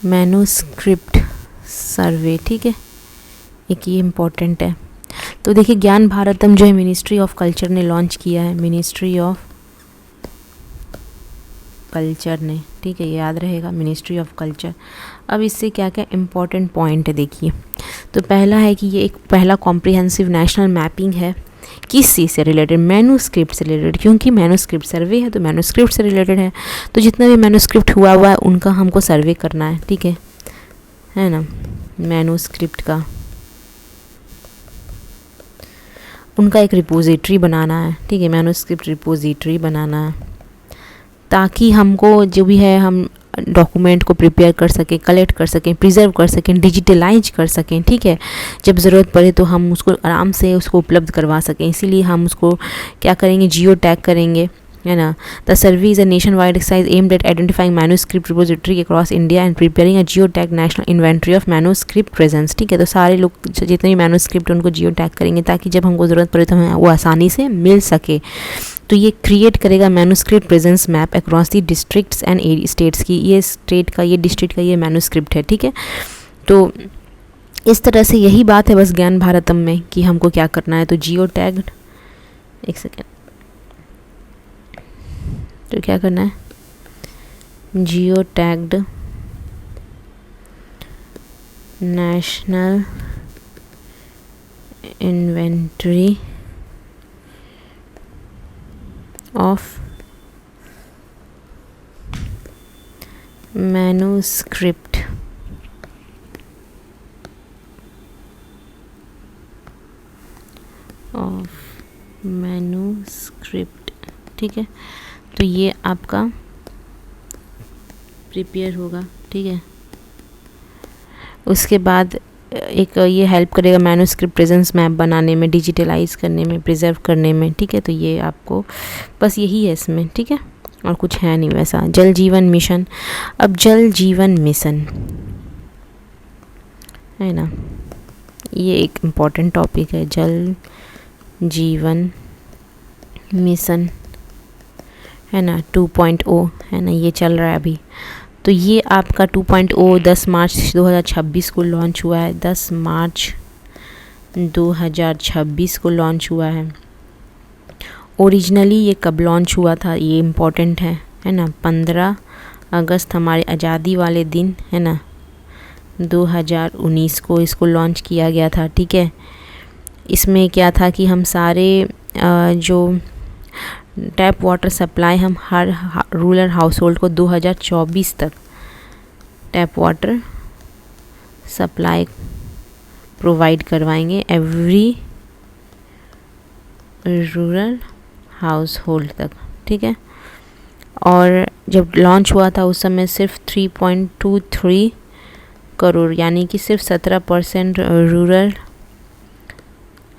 मैन्युस्क्रिप्ट सर्वे, ठीक है, एक ये इम्पोर्टेंट है। तो देखिए ज्ञान भारतम जो है मिनिस्ट्री ऑफ कल्चर ने लॉन्च किया है, मिनिस्ट्री ऑफ कल्चर ने, ठीक है, ये याद रहेगा, मिनिस्ट्री ऑफ कल्चर। अब इससे क्या क्या इम्पोर्टेंट पॉइंट है देखिए। तो पहला है कि ये एक पहला कॉम्प्रिहेंसिव नेशनल मैपिंग है, किस चीज़ से रिलेटेड, मैन्युस्क्रिप्ट से रिलेटेड, क्योंकि मैन्युस्क्रिप्ट सर्वे है तो मैन्युस्क्रिप्ट से रिलेटेड है। तो जितना भी मैन्युस्क्रिप्ट हुआ है उनका हमको सर्वे करना है, ठीक है ना, मैन्युस्क्रिप्ट का उनका एक रिपोजिटरी बनाना है, ठीक है, मैन्युस्क्रिप्ट रिपोजिटरी बनाना है, ताकि हमको जो भी है हम डॉक्यूमेंट को प्रिपेयर कर सकें, कलेक्ट कर सकें, प्रिजर्व कर सकें, डिजिटलाइज कर सकें, ठीक है। जब ज़रूरत पड़े तो हम उसको आराम से उसको उपलब्ध करवा सकें, इसीलिए हम उसको क्या करेंगे, जियो टैग करेंगे, है ना। The survey is a nation wide exercise aimed at identifying manuscript repository across India and preparing a geo tag national inventory of manuscript presence, ठीक है। तो सारे लोग जितने भी मैन्युस्क्रिप्ट उनको जियो टैग करेंगे, ताकि जब हमको ज़रूरत पड़े तो हमें वो आसानी से मिल सके। तो ये क्रिएट करेगा manuscript presence map across the districts and states की, ये स्टेट का, ये डिस्ट्रिक्ट का ये मैन्युस्क्रिप्ट है, ठीक है। तो इस तरह से यही बात है बस ज्ञान भारतम में कि हमको क्या करना है। तो जियो टैग्ड, एक सेकेंड, तो क्या करना है, geo tagged national inventory of manuscript ठीक है। तो ये आपका प्रिपेयर होगा, ठीक है। उसके बाद एक ये हेल्प करेगा मैन्युस्क्रिप्ट प्रेजेंस मैप बनाने में, डिजिटलाइज करने में, प्रिजर्व करने में, ठीक है। तो ये आपको बस यही है इसमें, ठीक है, और कुछ है नहीं वैसा। जल जीवन मिशन, अब जल जीवन मिशन है ना, ये एक इम्पॉर्टेंट टॉपिक है, जल जीवन मिशन है ना, 2.0 है ना, ये चल रहा है अभी। तो ये आपका 2.0 10 मार्च 2026 को लॉन्च हुआ है, 10 मार्च 2026 को लॉन्च हुआ है। ओरिजिनली ये कब लॉन्च हुआ था, ये इम्पोर्टेंट है ना, 15 अगस्त हमारे आज़ादी वाले दिन, है ना, 2019 को इसको लॉन्च किया गया था, ठीक है। इसमें क्या था कि हम सारे जो टैप वाटर सप्लाई हम हर रूरल हाउस होल्ड को 2024 तक टैप वाटर सप्लाई प्रोवाइड करवाएंगे, एवरी रूरल हाउस होल्ड तक, ठीक है। और जब लॉन्च हुआ था उस समय सिर्फ 3.23 करोड़ यानी कि सिर्फ 17% रूरल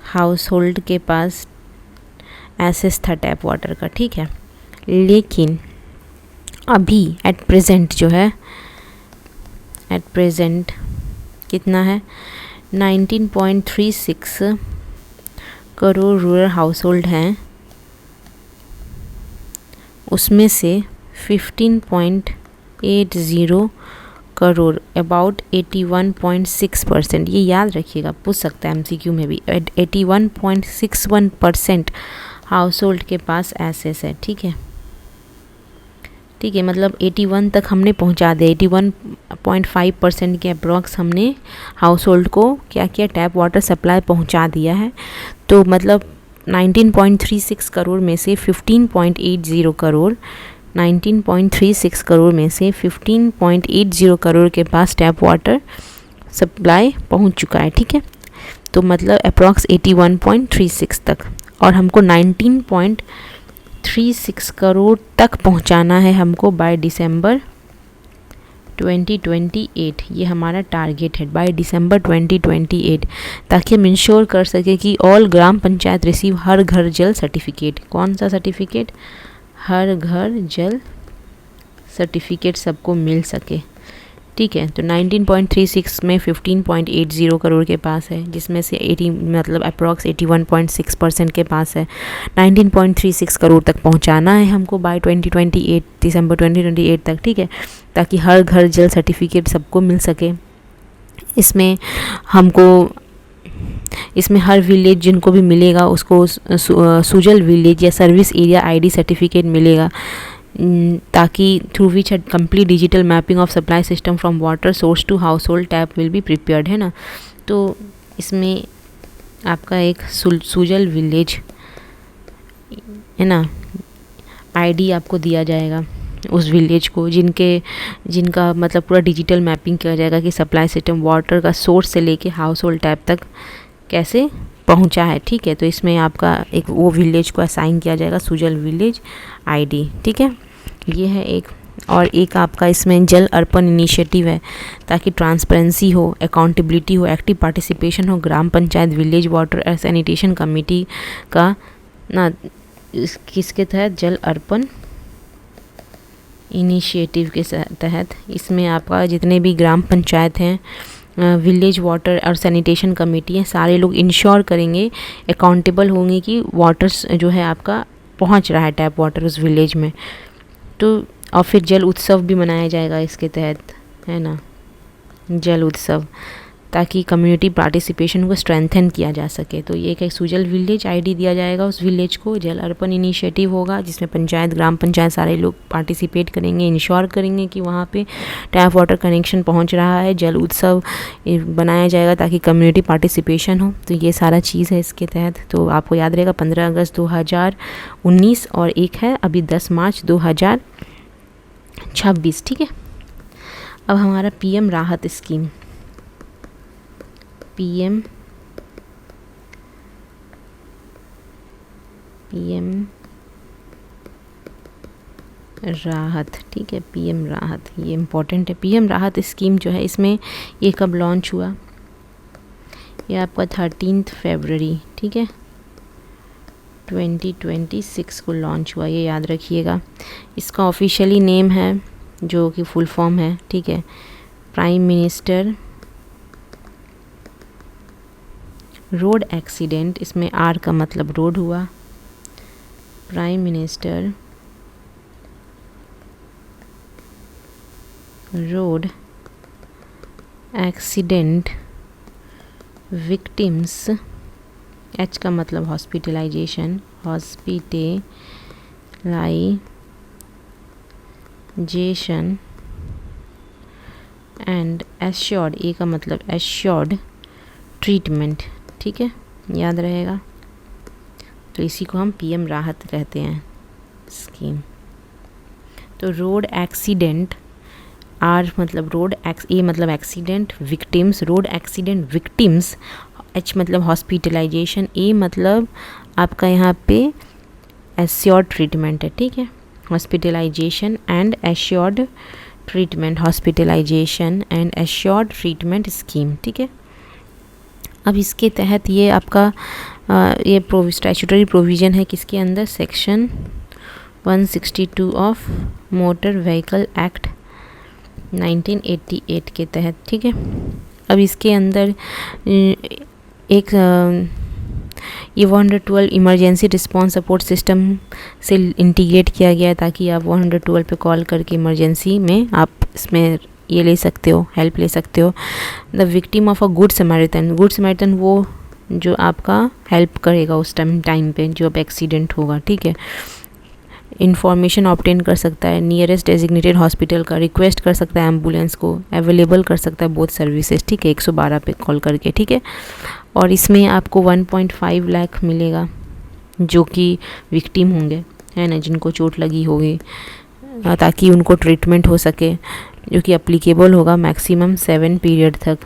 हाउस होल्ड के पास एक्सेस था टैप वाटर का, ठीक है। लेकिन अभी एट प्रेजेंट जो है, एट प्रेजेंट कितना है, 19.36 करोड़ रूरल हाउस होल्ड हैं, उसमें से 15.80 करोड़ अबाउट 81.6%, ये याद रखिएगा, पूछ सकता है MCQ में भी, 81.61% हाउस होल्ड के पास एक्सेस है, ठीक है, ठीक है। मतलब 81 तक हमने पहुंचा दिया, 81.5% के अप्रॉक्स हमने हाउस होल्ड को क्या किया, टैप वाटर सप्लाई पहुंचा दिया है। तो मतलब 19.36 करोड़ में से 15.80 करोड़ 19.36 करोड़ में से 15.80 करोड़ के पास टैप वाटर सप्लाई पहुंच चुका है, ठीक है। तो मतलब अप्रॉक्स 81.36 तक, और हमको 19.36 करोड़ तक पहुंचाना है हमको बाय दिसंबर 2028, ये हमारा टारगेट है बाय दिसंबर 2028, ताकि हम इंश्योर कर सके कि ऑल ग्राम पंचायत रिसीव हर घर जल सर्टिफिकेट। कौन सा सर्टिफिकेट, हर घर जल सर्टिफिकेट सबको मिल सके, ठीक है। तो 19.36 में 15.80 करोड़ के पास है, जिसमें से 80 मतलब अप्रॉक्स 81.6% के पास है। 19.36 करोड़ तक पहुंचाना है हमको बाय 2028 दिसंबर 2028 तक, ठीक है, ताकि हर घर जल सर्टिफिकेट सबको मिल सके। इसमें हर विलेज जिनको भी मिलेगा उसको सुजल विलेज या सर्विस एरिया आईडी सर्टिफिकेट मिलेगा, ताकि through which complete digital mapping of supply system from water source to household tap will be prepared, है ना। तो इसमें आपका एक सुजल विलेज, है ना, आईडी आपको दिया जाएगा उस विलेज को, जिनका मतलब पूरा डिजिटल मैपिंग किया जाएगा कि सप्लाई सिस्टम वाटर का सोर्स से लेके हाउस होल्ड टैप तक कैसे पहुंचा है, ठीक है। तो इसमें आपका एक वो विलेज को असाइन किया जाएगा सुजल विलेज आईडी, ठीक है। ये है एक। और एक आपका इसमें जल अर्पण इनिशिएटिव है, ताकि ट्रांसपेरेंसी हो, अकाउंटेबिलिटी हो, एक्टिव पार्टिसिपेशन हो Gram Panchayat village water and sanitation committee का ना, किसके तहत, जल अर्पण इनिशिएटिव के तहत। इसमें आपका जितने भी ग्राम पंचायत हैं, विलेज वाटर और सैनिटेशन कमेटी हैं, सारे लोग इंश्योर करेंगे, अकाउंटेबल होंगे कि वाटर्स जो है आपका पहुंच रहा है टैप वाटर उस विलेज में। तो और फिर जल उत्सव भी मनाया जाएगा इसके तहत, है ना, जल उत्सव, ताकि कम्युनिटी पार्टिसिपेशन को स्ट्रेंथन किया जा सके। तो ये एक सुजल विलेज आईडी दिया जाएगा उस विलेज को। जल अर्पण इनिशिएटिव होगा जिसमें पंचायत, ग्राम पंचायत सारे लोग पार्टिसिपेट करेंगे, इंश्योर करेंगे कि वहाँ पे टैप वाटर कनेक्शन पहुँच रहा है। जल उत्सव बनाया जाएगा ताकि कम्युनिटी पार्टिसिपेशन हो। तो ये सारा चीज़ है इसके तहत। तो आपको याद रहेगा 15 अगस्त 2019 और एक है अभी 10 मार्च 2026, ठीक है। अब हमारा पीएम राहत स्कीम, पीएम राहत, ठीक है, पीएम राहत, ये इम्पोर्टेंट है। पीएम राहत स्कीम जो है, इसमें ये कब लॉन्च हुआ, ये आपका 13 फरवरी, ठीक है, 2026 को लॉन्च हुआ, ये याद रखिएगा। इसका ऑफिशियली नेम है, जो कि फुल फॉर्म है, ठीक है, प्राइम मिनिस्टर रोड एक्सीडेंट, इसमें आर का मतलब रोड हुआ, prime minister road accident victims, H का मतलब हॉस्पिटलाइजेशन, हॉस्पिटलाइजेशन एंड एश्योर्ड, ए का मतलब एश्योर्ड ट्रीटमेंट, ठीक है, याद रहेगा। तो इसी को हम पीएम राहत कहते हैं स्कीम। तो रोड एक्सीडेंट, आर मतलब रोड, ए मतलब accident, victims, road accident victims, H मतलब हॉस्पिटलाइजेशन, ए मतलब आपका यहाँ पे एश्योर्ड ट्रीटमेंट है, ठीक है, hospitalisation and assured treatment, hospitalisation and assured treatment scheme, ठीक है। अब इसके तहत ये आपका ये स्टैट्यूटरी प्रोविज़न है किसके अंदर, section 162 of motor vehicle act 1988 के तहत, ठीक है। अब इसके अंदर एक ये 112 इमरजेंसी रिस्पांस सपोर्ट सिस्टम से इंटीग्रेट किया गया है, ताकि आप 112 पे कॉल करके इमरजेंसी में आप इसमें ये ले सकते हो, हेल्प ले सकते हो। The victim of a good Samaritan, good Samaritan वो जो आपका हेल्प करेगा उस टाइम पे जो अब एक्सीडेंट होगा, ठीक है। इन्फॉर्मेशन ऑब्टेन कर सकता है नियरेस्ट डेजिग्नेटेड हॉस्पिटल का, रिक्वेस्ट कर सकता है एम्बुलेंस को, अवेलेबल कर सकता है बोथ सर्विसेज, ठीक है, 112 पे कॉल करके, ठीक है। और इसमें आपको 1.5 लाख मिलेगा जो कि विक्टिम होंगे, है ना, जिनको चोट लगी होगी, ताकि उनको ट्रीटमेंट हो सके, जो कि अप्लीकेबल होगा मैक्सिमम 7 पीरियड तक,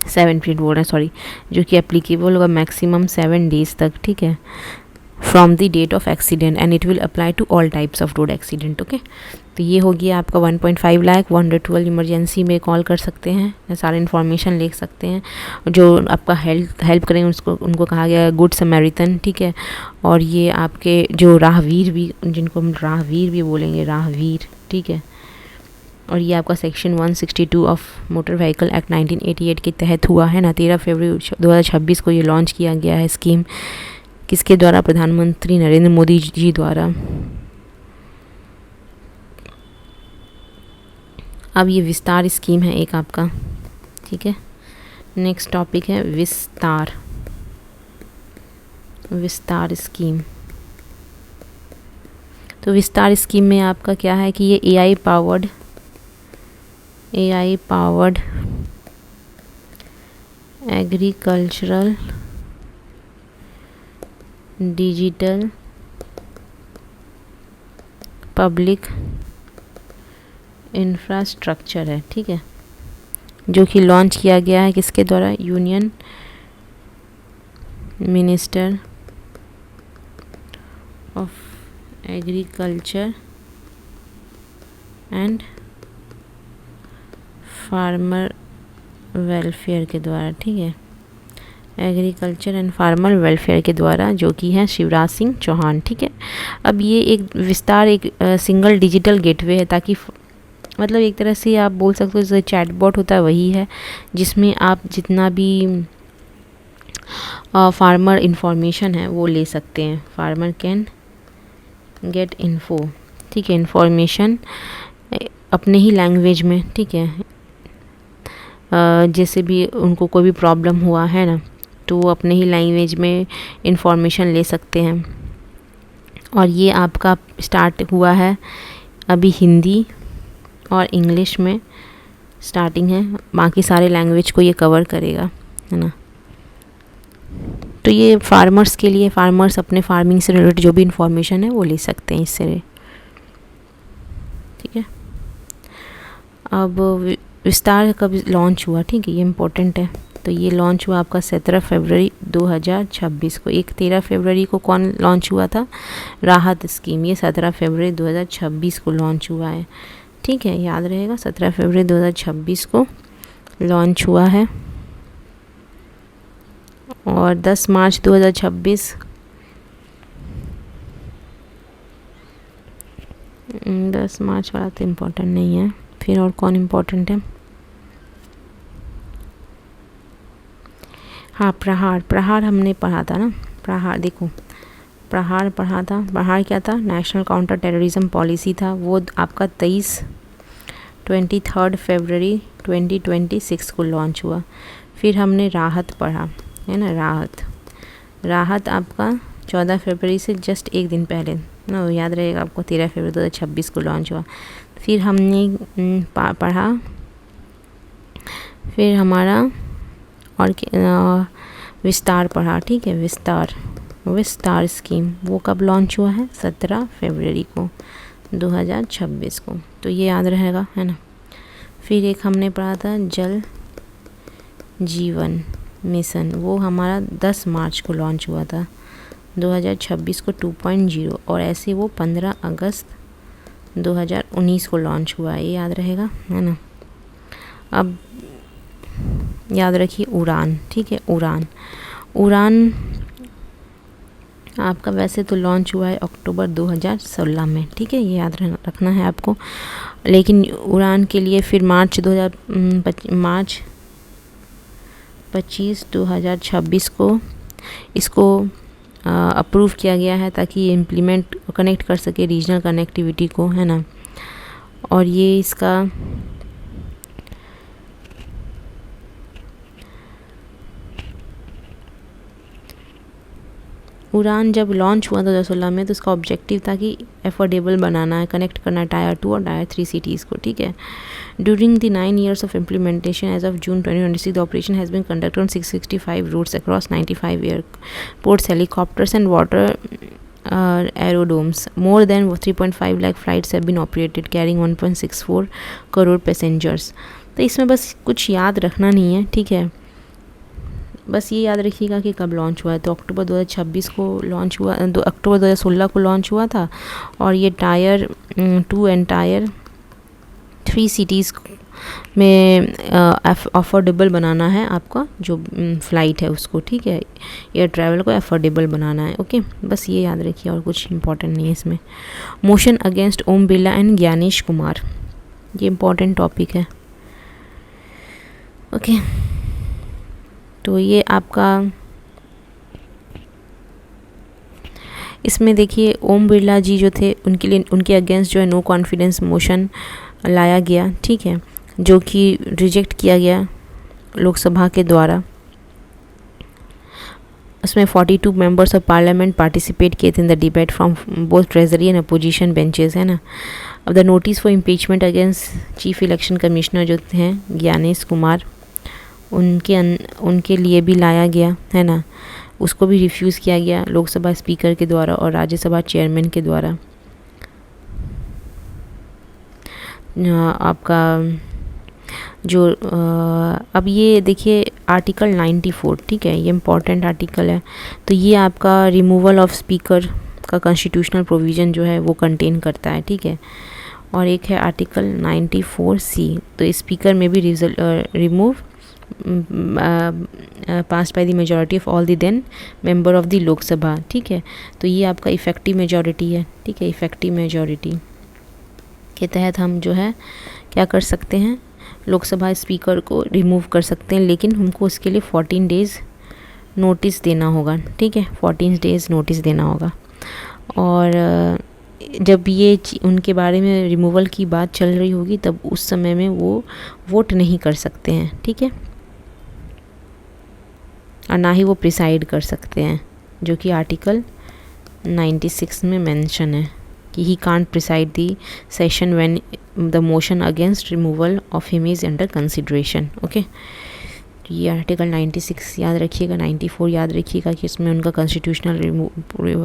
7 पीरियड बोल रहे हैं सॉरी, जो कि अप्लीकेबल होगा मैक्सिमम 7 डेज तक, ठीक है, from the date of accident and it will apply to all types of road accident, okay. तो ये हो गया आपका 1.5 लाख, 112 इमरजेंसी में कॉल कर सकते हैं, सारे इन्फॉर्मेशन ले सकते हैं, जो आपका हेल्प करेंगे उनको कहा गया है गुड समैरिटन, ठीक है। और ये आपके जो राहवीर भी, जिनको हम राहवीर भी बोलेंगे, राहवीर, ठीक है, और ये आपका section 162 of motor vehicle act 1988 के तहत हुआ है ना। 13 फरवरी 2026 को ये लॉन्च किया गया है स्कीम, किसके द्वारा? प्रधानमंत्री नरेंद्र मोदी जी द्वारा। अब ये विस्तार स्कीम है एक आपका, ठीक है। नेक्स्ट टॉपिक है विस्तार, विस्तार स्कीम। तो विस्तार स्कीम में आपका क्या है कि ये AI powered agricultural digital public infrastructure है, ठीक है, जो कि लॉन्च किया गया है किसके द्वारा? Union minister of agriculture and farmer welfare के द्वारा, ठीक है, एग्रीकल्चर एंड फार्मर वेलफेयर के द्वारा, जो कि है शिवराज सिंह चौहान, ठीक है। अब ये एक विस्तार एक सिंगल डिजिटल गेटवे है, ताकि मतलब एक तरह से आप बोल सकते हो जैसे चैटबॉट होता है वही है, जिसमें आप जितना भी फार्मर इंफॉर्मेशन है वो ले सकते हैं। फार्मर कैन गेट इन्फो, ठीक है, इंफॉर्मेशन अपने ही लैंग्वेज में, ठीक है। जैसे भी उनको कोई भी प्रॉब्लम हुआ है ना, तो वो अपने ही लैंग्वेज में इंफॉर्मेशन ले सकते हैं। और ये आपका स्टार्ट हुआ है अभी हिंदी और इंग्लिश में स्टार्टिंग है, बाकी सारे लैंग्वेज को ये कवर करेगा, है ना। तो ये फार्मर्स के लिए, फार्मर्स अपने फार्मिंग से रिलेटेड जो भी इंफॉर्मेशन है वो ले सकते हैं इससे, ठीक है। अब विस्तार कब लॉन्च हुआ, ठीक है, ये इम्पोर्टेंट है। तो ये लॉन्च हुआ आपका 17 फरवरी 2026 को। 13 फरवरी को कौन लॉन्च हुआ था? राहत स्कीम। ये 17 फरवरी 2026 को लॉन्च हुआ है, ठीक है, याद रहेगा। 17 फरवरी 2026 को लॉन्च हुआ है। और 10 मार्च 2026 10 मार्च वाला तो इम्पोर्टेंट नहीं है, फिर और कौन इम्पोर्टेंट है? हाँ, प्रहार हमने पढ़ा था ना। प्रहार देखो, प्रहार पढ़ा था। प्रहार क्या था? नेशनल काउंटर टेररिज्म पॉलिसी था, वो आपका 23 फरवरी 2026 को लॉन्च हुआ। फिर हमने राहत पढ़ा है ना। राहत आपका 14 फरवरी से जस्ट एक दिन पहले ना, याद रहेगा आपको, 13 फरवरी 2026 को लॉन्च हुआ। फिर हमने पढ़ा, फिर हमारा और विस्तार पढ़ा, ठीक है। विस्तार स्कीम वो कब लॉन्च हुआ है? 17 फरवरी को 2026 को। तो ये याद रहेगा, है ना। फिर एक हमने पढ़ा था जल जीवन मिशन, वो हमारा 10 मार्च को लॉन्च हुआ था 2026 को 2.0, और ऐसे वो 15 अगस्त 2019 को लॉन्च हुआ है, ये याद रहेगा, है ना। अब याद रखिए उड़ान, ठीक है। उड़ान आपका वैसे तो लॉन्च हुआ है अक्टूबर 2016 में, ठीक है, ये याद रखना है आपको। लेकिन उड़ान के लिए फिर मार्च 25 2026 को इसको अप्रूव किया गया है, ताकि ये इम्प्लीमेंट कनेक्ट कर सके रीजनल कनेक्टिविटी को, है ना। और ये इसका उड़ान जब लॉन्च हुआ था 2016 में, तो इसका ऑब्जेक्टिव था कि एफोर्डेबल बनाना है, कनेक्ट करना टायर 2 और टायर 3 सिटीज़ को, ठीक है। During the 9 years of implementation as of June 2026 the operation has been conducted on 665 routes across 95 airports, helicopters and water aerodromes. More than 3.5 lakh flights have been operated carrying 1.64 crore passengers. तो इसमें बस कुछ याद रखना नहीं है, ठीक है। बस ये याद रखिएगा कि कब लॉन्च हुआ है। तो अक्टूबर 2026 को लॉन्च हुआ, अक्टूबर 2016 को लॉन्च हुआ था। और ये टायर 2 एंड टायर 3 सिटीज़ में अफोर्डेबल बनाना है आपका जो फ़्लाइट है उसको, ठीक है। एयर ट्रैवल को अफोर्डेबल बनाना है, ओके। बस ये याद रखिए, और कुछ इंपॉर्टेंट नहीं है इसमें। Motion against Om Birla and Gyanesh Kumar, ये इम्पोर्टेंट टॉपिक है। ओके, तो ये आपका इसमें देखिए ओम बिरला जी जो थे उनके लिए, उनके अगेंस्ट जो है नो कॉन्फिडेंस मोशन लाया गया, ठीक है, जो कि रिजेक्ट किया गया लोकसभा के द्वारा। उसमें 42 मेंबर्स ऑफ पार्लियामेंट पार्टिसिपेट किए थे in the debate from both treasury and opposition benches, है ना। अब the notice for impeachment against chief election commissioner जो हैं ज्ञानेश कुमार, उनके लिए भी लाया गया, है ना। उसको भी रिफ्यूज़ किया गया लोकसभा स्पीकर के द्वारा और राज्यसभा चेयरमैन के द्वारा। आपका जो अब ये देखिए आर्टिकल 94, ठीक है, ये इम्पॉर्टेंट आर्टिकल है। तो ये आपका रिमूवल ऑफ स्पीकर का कॉन्स्टिट्यूशनल प्रोविज़न जो है वो कंटेन करता है, ठीक है। और एक है आर्टिकल 94C, तो स्पीकर में भी remove pass by the majority of all the then member of the Lok Sabha, ठीक है। तो ये आपका इफ़ेक्टिव मेजॉरिटी है, ठीक है। इफ़ेक्टिव मेजॉरिटी के तहत हम जो है क्या कर सकते हैं, लोकसभा स्पीकर को रिमूव कर सकते हैं, लेकिन हमको उसके लिए 14 डेज़ नोटिस देना होगा, ठीक है। 14 डेज़ नोटिस देना होगा। और जब ये उनके बारे में रिमूवल की बात चल रही होगी तब उस समय में वो वोट नहीं कर सकते हैं, ठीक है, और ना ही वो प्रिसाइड कर सकते हैं, जो कि आर्टिकल 96 में मेंशन है कि he can't preside the session when the motion against removal of him is under consideration. Okay, ये आर्टिकल 96 याद रखिएगा, 94 याद रखिएगा कि इसमें उनका कॉन्स्टिट्यूशनल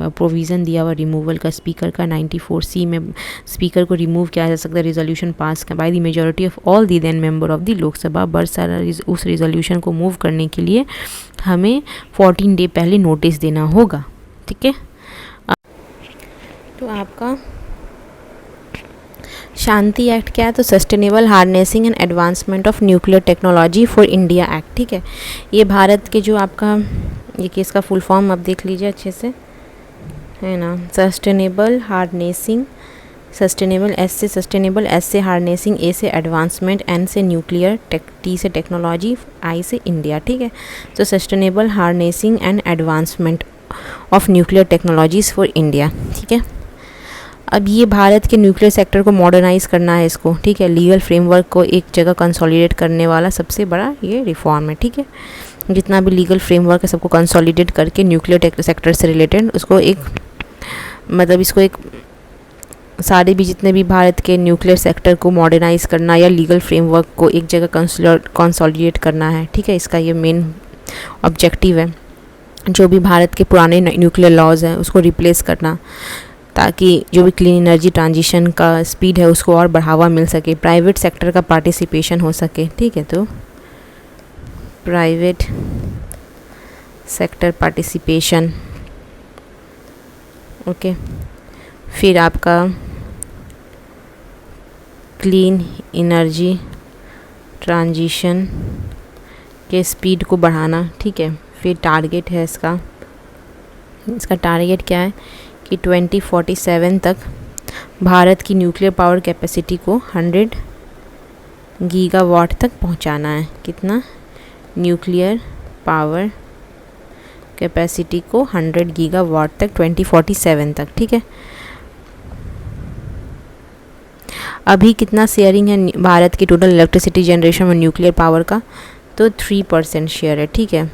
प्रोविज़न दिया हुआ रिमूवल का स्पीकर का। 94C में स्पीकर को रिमूव किया जा सकता है resolution pass by the majority of all the then member of the Lok Sabha. But सारा उस रिजोल्यूशन को मूव करने के लिए हमें 14 डे पहले नोटिस देना होगा, ठीक है। तो आपका शांति एक्ट क्या है, तो sustainable harnessing and advancement of nuclear technology for India act, ठीक है। ये भारत के जो आपका ये केस का फुल फॉर्म आप देख लीजिए अच्छे से, है ना। सस्टेनेबल हार्नेसिंग, सस्टेनेबल एस से सस्टेनेबल, एस से हार्नेसिंग, ए से एडवांसमेंट, एन से न्यूक्लियर, टी से टेक्नोलॉजी, आई से इंडिया, ठीक है। तो sustainable harnessing and advancement of nuclear technologies for India, ठीक है। अब ये भारत के न्यूक्लियर सेक्टर को मॉडर्नाइज़ करना है इसको, ठीक है। लीगल फ्रेमवर्क को एक जगह कंसोलिडेट करने वाला सबसे बड़ा ये रिफॉर्म है, ठीक है। जितना भी लीगल फ्रेमवर्क है सबको कंसोलिडेट करके न्यूक्लियर सेक्टर से रिलेटेड उसको एक मतलब इसको एक सारे भी जितने भी भारत के न्यूक्लियर सेक्टर को मॉडर्नाइज़ करना या लीगल फ्रेमवर्क को एक जगह कंसोलिडेट करना है, ठीक है। इसका ये मेन ऑब्जेक्टिव है। जो भी भारत के पुराने न्यूक्लियर लॉज हैं उसको रिप्लेस करना, ताकि जो भी क्लीन एनर्जी ट्रांजिशन का स्पीड है उसको और बढ़ावा मिल सके, प्राइवेट सेक्टर का पार्टिसिपेशन हो सके, ठीक है। तो प्राइवेट सेक्टर पार्टिसिपेशन, ओके। फिर आपका क्लीन एनर्जी ट्रांजिशन के स्पीड को बढ़ाना, ठीक है। फिर टारगेट है इसका टारगेट क्या है कि 2047 तक भारत की न्यूक्लियर पावर कैपेसिटी को 100 गीगावाट तक पहुंचाना है। कितना? न्यूक्लियर पावर कैपेसिटी को 100 गीगावाट तक 2047 तक, ठीक है। अभी कितना शेयरिंग है भारत की टोटल इलेक्ट्रिसिटी जनरेशन में न्यूक्लियर पावर का, तो 3% शेयर है, ठीक है।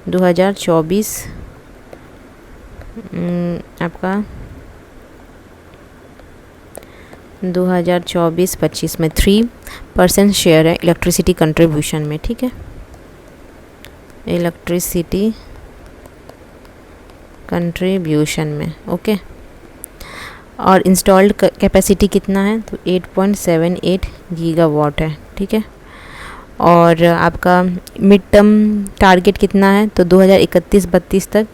2024 आपका 2024-25 में 3% शेयर है इलेक्ट्रिसिटी कंट्रीब्यूशन में, ठीक है। इलेक्ट्रिसिटी कंट्रीब्यूशन में, ओके। और इंस्टॉल्ड कैपेसिटी कितना है, तो 8.78 गीगावाट है, ठीक है। और आपका मिड टर्म टारगेट कितना है, तो 2031-32 तक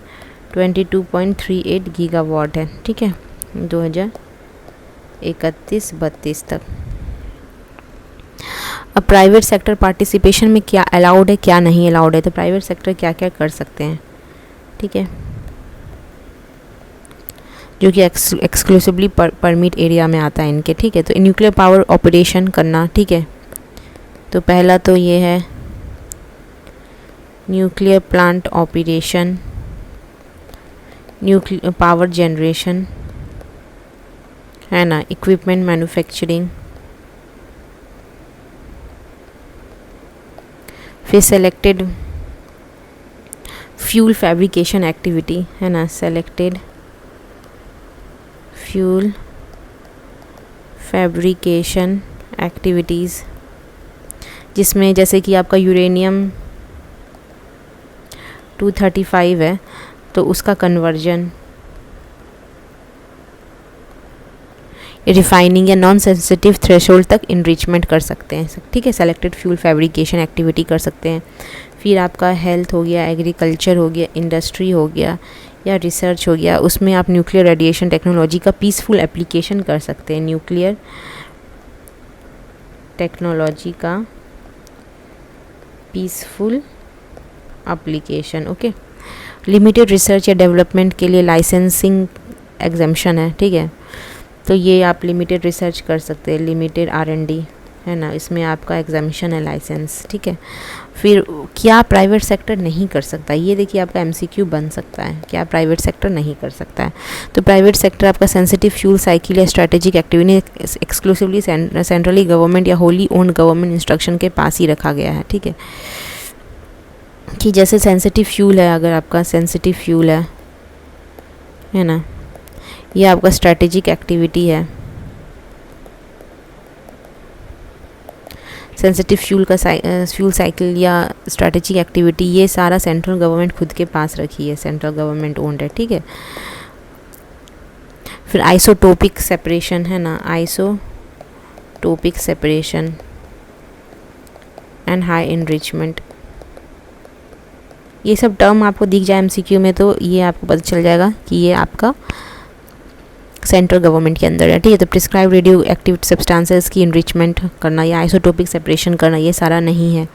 22.38 गीगावाट है, ठीक है। 2031-32 तक। अब प्राइवेट सेक्टर पार्टिसिपेशन में क्या अलाउड है क्या नहीं अलाउड है, तो प्राइवेट सेक्टर क्या क्या कर सकते हैं, ठीक है। जो कि एक्सक्लूसिवली परमिट एरिया में आता है इनके, ठीक है। तो न्यूक्लियर पावर ऑपरेशन करना, ठीक है। तो पहला तो ये है nuclear plant operation, nuclear power generation, है ना, इक्विपमेंट मैन्युफैक्चरिंग, फिर सेलेक्टेड फ्यूल फैब्रिकेशन एक्टिविटी, है ना, सेलेक्टेड फ्यूल फैब्रिकेशन एक्टिविटीज़, जिसमें जैसे कि आपका यूरेनियम 235 है तो उसका कन्वर्जन रिफाइनिंग या नॉन सेंसिटिव थ्रेशोल्ड तक इनरिचमेंट कर सकते हैं, ठीक है। सेलेक्टेड फ्यूल फैब्रिकेशन एक्टिविटी कर सकते हैं। फिर आपका हेल्थ हो गया, एग्रीकल्चर हो गया, इंडस्ट्री हो गया या रिसर्च हो गया, उसमें आप न्यूक्लियर रेडिएशन टेक्नोलॉजी का पीसफुल एप्लीकेशन कर सकते हैं। न्यूक्लियर टेक्नोलॉजी का peaceful application, okay. Limited research या डेवलपमेंट के लिए लाइसेंसिंग एग्जेम्पशन है, ठीक है। तो ये आप लिमिटेड रिसर्च कर सकते हैं, लिमिटेड R&D, है ना, इसमें आपका एग्जामिशन है, लाइसेंस, ठीक है। फिर क्या प्राइवेट सेक्टर नहीं कर सकता, ये देखिए आपका MCQ बन सकता है, क्या प्राइवेट सेक्टर नहीं कर सकता है। तो प्राइवेट सेक्टर आपका सेंसिटिव फ्यूल साइकिल या strategic activity exclusively centrally government या होली ओन्ड गवर्नमेंट इंस्ट्रक्शन के पास ही रखा गया है, ठीक है। कि जैसे सेंसिटिव फ्यूल है, अगर आपका सेंसिटिव फ्यूल है ना, ये आपका स्ट्रैटेजिक एक्टिविटी है, सेंसिटिव फ्यूल का फ्यूल साइकिल या स्ट्रैटेजिक एक्टिविटी, ये सारा सेंट्रल गवर्नमेंट खुद के पास रखी है, सेंट्रल गवर्नमेंट ओन्ड है, ठीक है। फिर आइसोटोपिक सेपरेशन, है ना, isotopic separation and high enrichment, ये सब टर्म आपको दिख जाए MCQ में तो ये आपको पता चल जाएगा कि ये आपका सेंट्रल गवर्नमेंट के अंदर है, ठीक है। तो प्रिस्क्राइब रेडियो एक्टिव सब्सटेंसेस की इनरिचमेंट करना या आइसोटोपिक सेपरेशन करना, ये सारा नहीं है।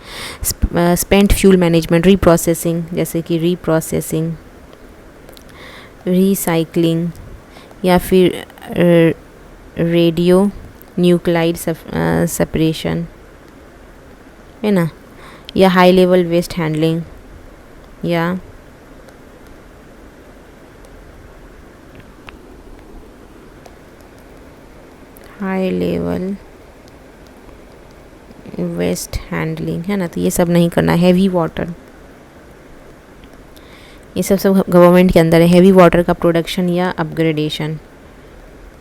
स्पेंट फ्यूल मैनेजमेंट, रीप्रोसेसिंग, जैसे कि रीप्रोसेसिंग, रिसाइकलिंग या फिर रेडियो न्यूक्लाइड सेपरेशन, है ना, या हाई लेवल वेस्ट हैंडलिंग, या हाई लेवल वेस्ट हैंडलिंग, है ना। तो ये सब नहीं करना। हैवी वाटर, ये सब गवर्नमेंट के अंदर है। हैवी वाटर का प्रोडक्शन या अपग्रेडेशन,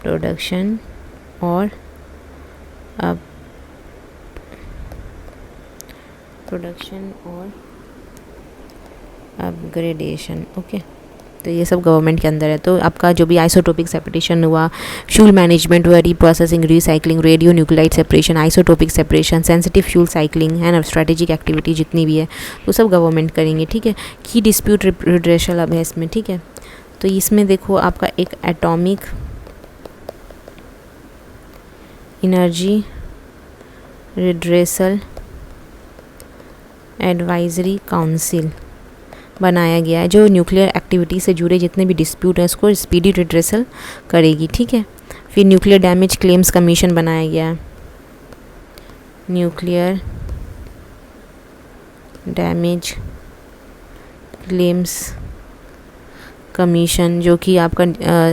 प्रोडक्शन और अपग्रेडेशन, ओके। तो ये सब गवर्नमेंट के अंदर है। तो आपका जो भी आइसोटोपिक सेपरेशन हुआ, फ्यूल मैनेजमेंट हुआ, reprocessing, recycling, radio nuclide separation, isotopic separation, sensitive fuel cycling, है ना, स्ट्रैटेजिक एक्टिविटी जितनी भी है तो सब गवर्नमेंट करेंगे, ठीक है। की डिस्प्यूट रिड्रेसल अब है इसमें, ठीक है। तो इसमें देखो आपका एक atomic energy redressal advisory council बनाया गया है, जो न्यूक्लियर एक्टिविटी से जुड़े जितने भी डिस्प्यूट हैं उसको स्पीडी रिड्रेसल करेगी, ठीक है। फिर न्यूक्लियर डैमेज क्लेम्स कमीशन बनाया गया है, न्यूक्लियर डैमेज क्लेम्स कमीशन, जो कि आपका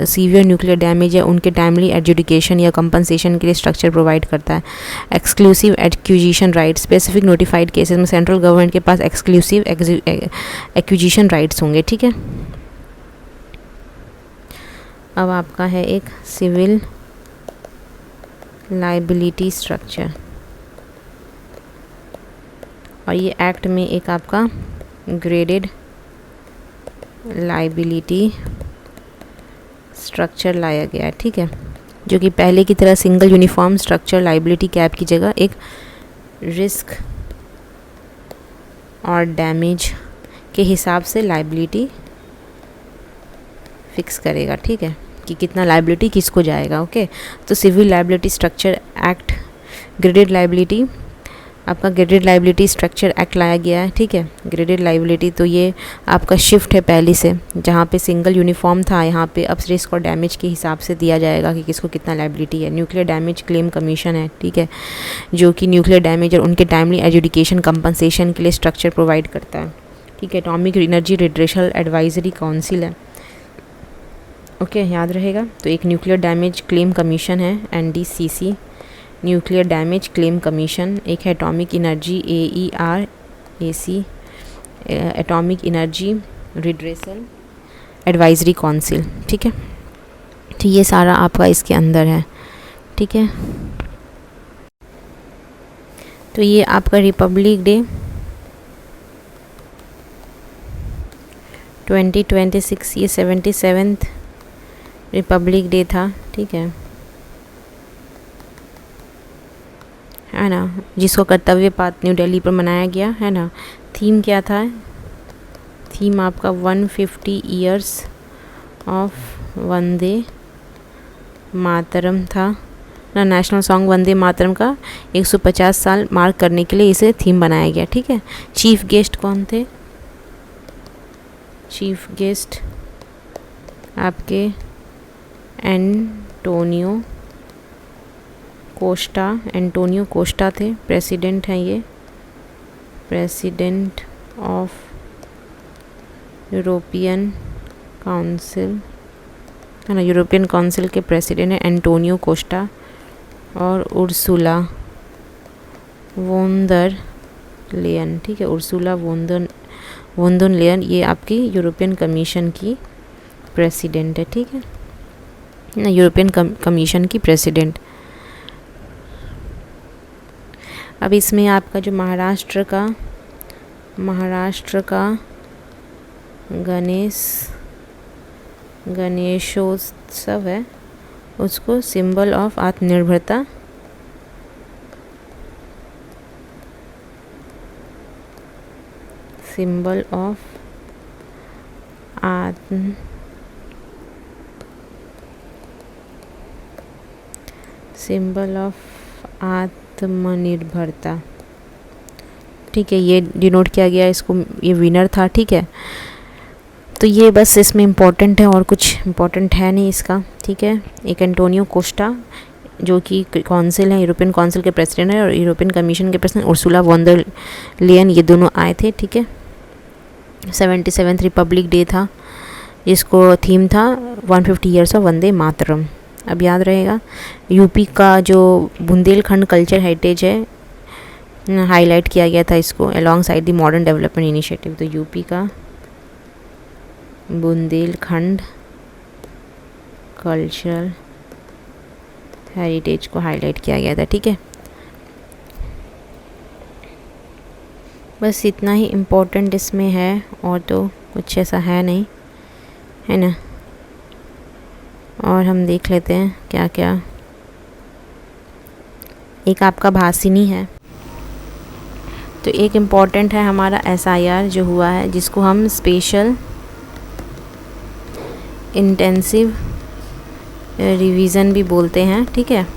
सीवियर न्यूक्लियर डैमेज है उनके टाइमली एडजुडिकेशन या कंपनसेशन के लिए स्ट्रक्चर प्रोवाइड करता है। Exclusive acquisition right, specific notified cases में सेंट्रल गवर्नमेंट के पास एक्सक्लूसिव एक्विजिशन राइट्स होंगे, ठीक है। अब आपका है एक सिविल लाइबिलिटी स्ट्रक्चर, और ये एक्ट में एक आपका ग्रेडेड लाइबिलिटी स्ट्रक्चर लाया गया है, ठीक है, जो कि पहले की तरह single uniform structure liability cap की जगह एक रिस्क और डैमेज के हिसाब से लाइबिलिटी फिक्स करेगा, ठीक है, कि कितना लाइबिलिटी किसको जाएगा, ओके। तो civil liability structure act graded liability आपका ग्रेडेड लाइबिलिटी स्ट्रक्चर एक्ट लाया गया है, ठीक है। ग्रेडेड लाइबिलिटी तो ये आपका शिफ्ट है पहले से, जहाँ पे सिंगल यूनिफॉर्म था यहाँ पे अब रिस्क और डैमेज के हिसाब से दिया जाएगा कि किसको कितना लाइबिलिटी है। न्यूक्लियर डैमेज क्लेम कमीशन है, ठीक है, जो कि न्यूक्लियर डैमेज और उनके टाइमली एजुडिकेशन कंपनसेशन के लिए स्ट्रक्चर प्रोवाइड करता है, ठीक है। Atomic energy redressal advisory council है, ओके, याद रहेगा। तो एक न्यूक्लियर डैमेज क्लेम कमीशन है NDCC, nuclear damage claim commission. एक है atomic energy AERAC, atomic energy redressal advisory council, ठीक है। तो ये सारा आपका इसके अंदर है, ठीक है। तो ये आपका रिपब्लिक डे 2026, ये 77th रिपब्लिक डे था, ठीक है ना, जिसको कर्तव्य पाथ न्यू दिल्ली पर मनाया गया है ना। थीम क्या था? थीम आपका 150 ईयर्स ऑफ वंदे मातरम था ना। नेशनल सॉन्ग वंदे मातरम का 150 साल मार्क करने के लिए इसे थीम बनाया गया, ठीक है। चीफ गेस्ट कौन थे? चीफ गेस्ट आपके एंटोनियो कोस्टा थे। प्रेसिडेंट हैं ये, प्रेसिडेंट ऑफ यूरोपियन काउंसिल है ना, यूरोपियन काउंसिल के प्रेसिडेंट हैं एंटोनियो कोस्टा। और उर्सुला वोन लेयन, ठीक है, उर्सुला वोन लेयन, ये आपकी यूरोपियन कमीशन की प्रेसिडेंट है, ठीक है ना, यूरोपियन कमीशन की प्रेसिडेंट। अब इसमें आपका जो महाराष्ट्र का गणेशोत्सव है, उसको सिंबल ऑफ आत्मनिर्भरता आत्मनिर्भरता, ठीक है, ये डिनोट किया गया, इसको ये विनर था, ठीक है। तो ये बस इसमें इम्पोर्टेंट है और कुछ इम्पोर्टेंट है नहीं इसका, ठीक है। एक एंटोनियो कोस्टा जो कि काउंसिल है, यूरोपियन काउंसिल के प्रेसिडेंट है, और यूरोपियन कमीशन के president Ursula von der Leyen, ये दोनों आए थे, ठीक है। 77th रिपब्लिक डे था, जिसको थीम था 150 ईयर्स ऑफ वंदे मातरम। अब याद रहेगा, यूपी का जो बुंदेलखंड कल्चर हेरिटेज है, हाईलाइट किया गया था इसको along side the modern development initiative. तो यूपी का बुंदेलखंड कल्चरल हेरिटेज को हाईलाइट किया गया था, ठीक है। बस इतना ही इम्पोर्टेंट इसमें है, और तो कुछ ऐसा है नहीं, है ना। और हम देख लेते हैं क्या क्या। एक आपका भासिनी है, तो एक इम्पॉर्टेंट है हमारा SIR जो हुआ है, जिसको हम स्पेशल इंटेंसिव रिवीजन भी बोलते हैं, ठीक है।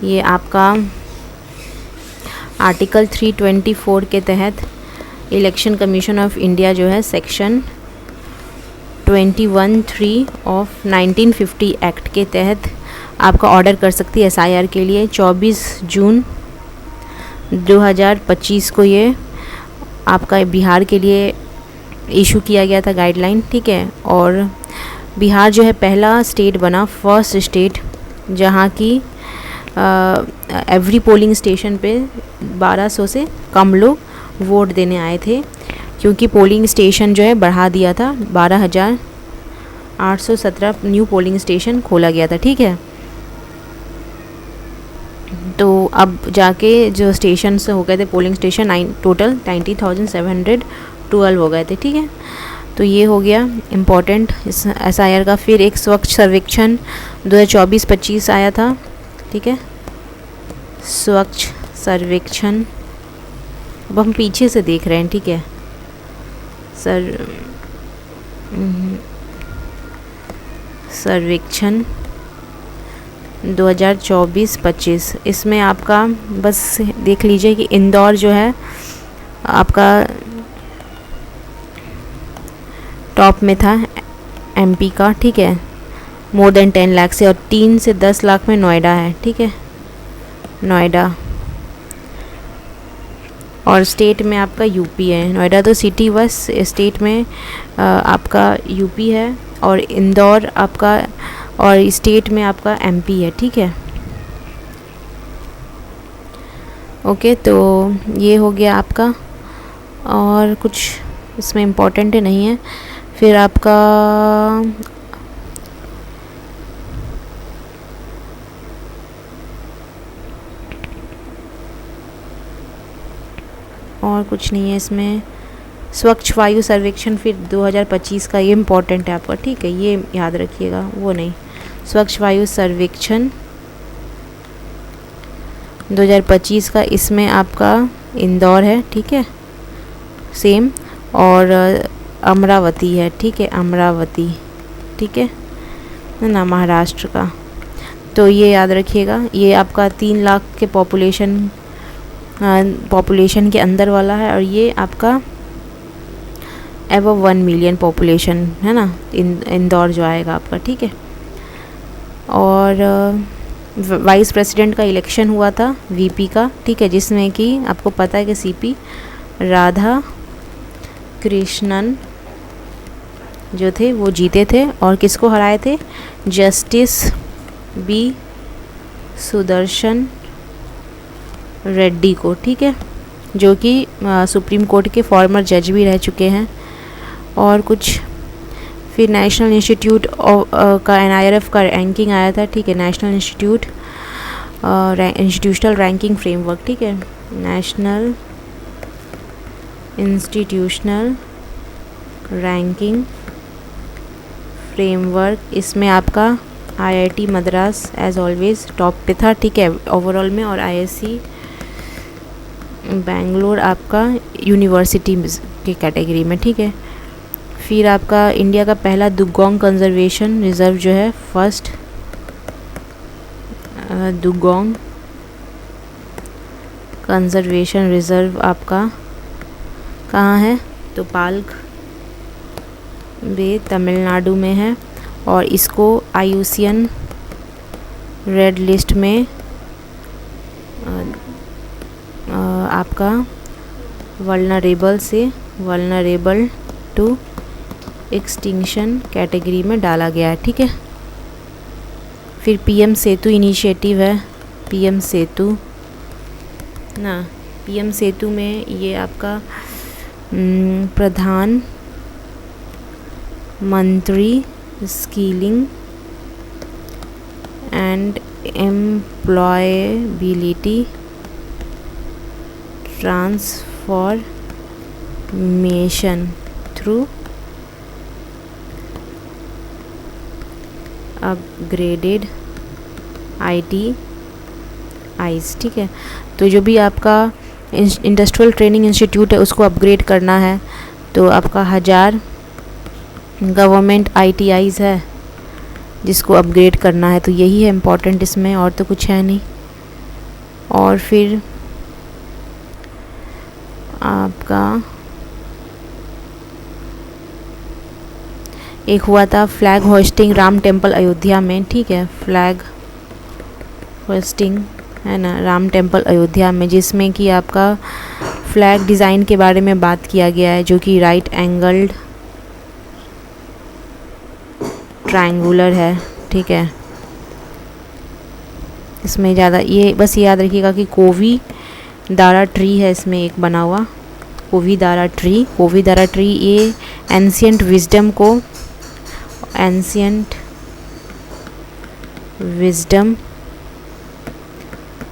ये आपका आर्टिकल 324 के तहत इलेक्शन कमीशन ऑफ इंडिया जो है सेक्शन 21(3) ऑफ 1950 एक्ट के तहत आपका ऑर्डर कर सकती है SIR के लिए। 24 जून 2025 को ये आपका बिहार के लिए इशू किया गया था गाइडलाइन, ठीक है। और बिहार जो है पहला स्टेट बना, फर्स्ट स्टेट, जहाँ की एवरी पोलिंग स्टेशन पे 1200 से कम लोग वोट देने आए थे, क्योंकि पोलिंग स्टेशन जो है बढ़ा दिया था, 12,817 न्यू पोलिंग स्टेशन खोला गया था, ठीक है। तो अब जाके जो स्टेशन से हो गए थे पोलिंग स्टेशन टोटल 90,712 हो गए थे, ठीक है। तो ये हो गया इम्पोर्टेंट इस SIR का। फिर एक स्वच्छ सर्वेक्षण 2024-25 आया था, ठीक है, स्वच्छ सर्वेक्षण। अब हम पीछे से देख रहे हैं, ठीक है सर्वेक्षण 2024-25। इसमें आपका बस देख लीजिए कि इंदौर जो है आपका टॉप में था एमपी का, ठीक है, मोर देन 10 लाख से, और 3 से 10 लाख में नोएडा है, ठीक है, नोएडा। और स्टेट में आपका यूपी है। नोएडा तो सिटी, बस स्टेट में आपका यूपी है, और इंदौर आपका, और स्टेट में आपका एमपी है, ठीक है। ओके, तो ये हो गया आपका, और कुछ इसमें इम्पोर्टेंट नहीं है। फिर आपका और कुछ नहीं है इसमें। स्वच्छ वायु सर्वेक्षण फिर 2025 का, ये इम्पोर्टेंट है आपका, ठीक है, ये याद रखिएगा, वो नहीं। स्वच्छ वायु सर्वेक्षण 2025 का, इसमें आपका इंदौर है, ठीक है, सेम, और अमरावती है, ठीक है, अमरावती, ठीक है ना, महाराष्ट्र का। तो ये याद रखिएगा, ये आपका 3 लाख के पॉपुलेशन के अंदर वाला है, और ये आपका एवो 1 मिलियन पॉपुलेशन है ना, इंदौर जो आएगा आपका, ठीक है। और वाइस प्रेसिडेंट का इलेक्शन हुआ था वीपी का, ठीक है, जिसमें कि आपको पता है कि सीपी राधा कृष्णन जो थे वो जीते थे, और किसको हराए थे, जस्टिस बी सुदर्शन रेड्डी को, ठीक है, जो कि सुप्रीम कोर्ट के फॉर्मर जज भी रह चुके हैं। और कुछ फिर नेशनल इंस्टीट्यूट का NIRF का रैंकिंग आया था, ठीक है, नेशनल इंस्टीट्यूशनल रैंकिंग फ्रेमवर्क, ठीक है, नेशनल इंस्टीट्यूशनल रैंकिंग फ्रेमवर्क। इसमें आपका IIT Madras as always top पे था, ठीक है, ओवरऑल में, और ISC बेंगलोर आपका यूनिवर्सिटी के कैटेगरी में, ठीक है। फिर आपका इंडिया का पहला दुगोंग कंजर्वेशन रिजर्व जो है, फर्स्ट दुगोंग कंजर्वेशन रिजर्व आपका कहाँ है, तो पाल्क बे तमिलनाडु में है, और इसको IUCN रेड लिस्ट में आपका वल्नरेबल टू एक्सटिंक्शन कैटेगरी में डाला गया है, ठीक है। फिर PM सेतु इनिशिएटिव है, PM सेतु ना, PM सेतु में ये आपका प्रधान मंत्री skilling and employability transformation through upgraded ITIs, ठीक है। तो जो भी आपका इंडस्ट्रियल ट्रेनिंग इंस्टीट्यूट है उसको अपग्रेड करना है, तो आपका 1000 गवर्नमेंट ITIs है जिसको अपग्रेड करना है, तो यही है इम्पोर्टेंट इसमें, और तो कुछ है नहीं। और फिर आपका एक हुआ था flag hosting Ram temple Ayodhya में, ठीक है, फ्लैग होस्टिंग है ना राम टेम्पल अयोध्या में, जिसमें कि आपका फ्लैग डिज़ाइन के बारे में बात किया गया है, जो कि राइट एंगल्ड ट्रायंगुलर है, ठीक है। इसमें ज़्यादा ये बस याद रखिएगा कि कोवी दारा ट्री है इसमें एक बना हुआ, कोवी दारा ट्री ये एंशियंट विजडम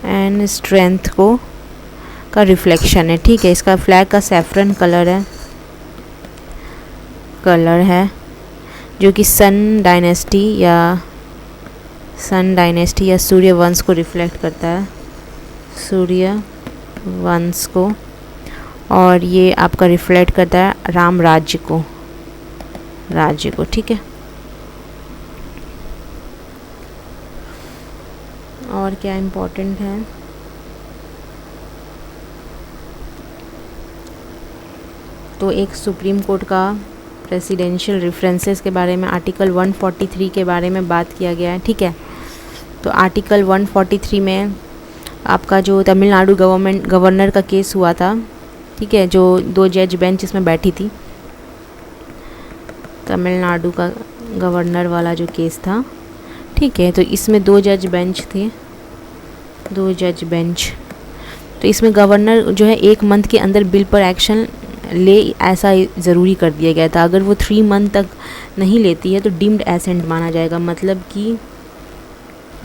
एंड स्ट्रेंथ को का रिफ्लेक्शन है, ठीक है। इसका फ्लैग का सैफरन कलर है जो कि सन डायनेस्टी या सूर्य वंश को रिफ्लेक्ट करता है, सूर्य वंश को, और ये आपका रिफ्लेक्ट करता है राम राज्य को, ठीक है। और क्या इम्पोर्टेंट है, तो एक सुप्रीम कोर्ट का प्रेसिडेंशियल रेफरेंसेस के बारे में आर्टिकल 143 के बारे में बात किया गया है, ठीक है। तो आर्टिकल 143 में आपका जो तमिलनाडु गवर्नर का केस हुआ था, ठीक है, जो 2 जज बेंच इसमें बैठी थी, तमिलनाडु का गवर्नर वाला जो केस था, ठीक है। तो इसमें 2 जज बेंच थे, 2 जज बेंच। तो इसमें गवर्नर जो है 1 मंथ के अंदर बिल पर एक्शन ले, ऐसा ज़रूरी कर दिया गया था। अगर वो 3 मंथ तक नहीं लेती है तो डीम्ड एसेंट माना जाएगा। मतलब कि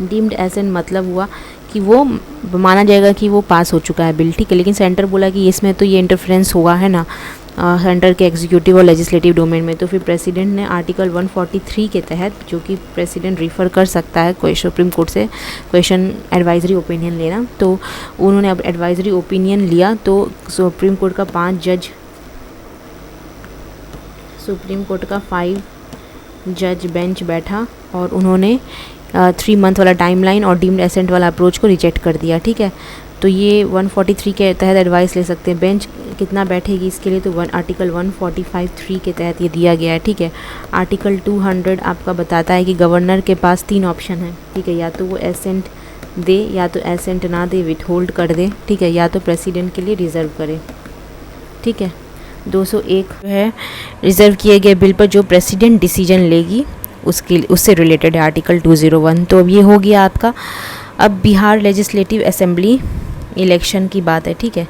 डीम्ड एसेंट मतलब हुआ कि वो माना जाएगा कि वो पास हो चुका है बिल, ठीक है। लेकिन सेंटर बोला कि इसमें तो ये इंटरफेरेंस हुआ है ना सेंटर के एग्जीक्यूटिव और लेजिस्लेटिव डोमेन में, तो फिर प्रेसिडेंट ने आर्टिकल 143 के तहत, जो कि प्रेसिडेंट रिफ़र कर सकता है कोई सुप्रीम कोर्ट से क्वेश्चन एडवाइजरी ओपिनियन लेना, तो उन्होंने अब एडवाइजरी ओपिनियन लिया। तो सुप्रीम कोर्ट का 5 जज, सुप्रीम कोर्ट का 5 जज बेंच बैठा और उन्होंने 3 मंथ वाला टाइमलाइन और डीम्ड एसेंट वाला अप्रोच को रिजेक्ट कर दिया, ठीक है। तो ये 143 के तहत एडवाइस ले सकते हैं। बेंच कितना बैठेगी इसके लिए, तो आर्टिकल 145(3) के तहत ये दिया गया है, ठीक है। आर्टिकल 200 आपका बताता है कि गवर्नर के पास 3 ऑप्शन है, ठीक है। या तो वो एसेंट दे, या तो एसेंट ना दे, विथहोल्ड कर दे, ठीक है, या तो प्रेसिडेंट के लिए रिजर्व करे, ठीक है। 201 जो है रिजर्व किए गए बिल पर जो प्रेसिडेंट डिसीजन लेगी उससे रिलेटेड है आर्टिकल 201। तो अब ये हो गया आपका। अब बिहार लेजिस्लेटिव असेंबली इलेक्शन की बात है, ठीक है।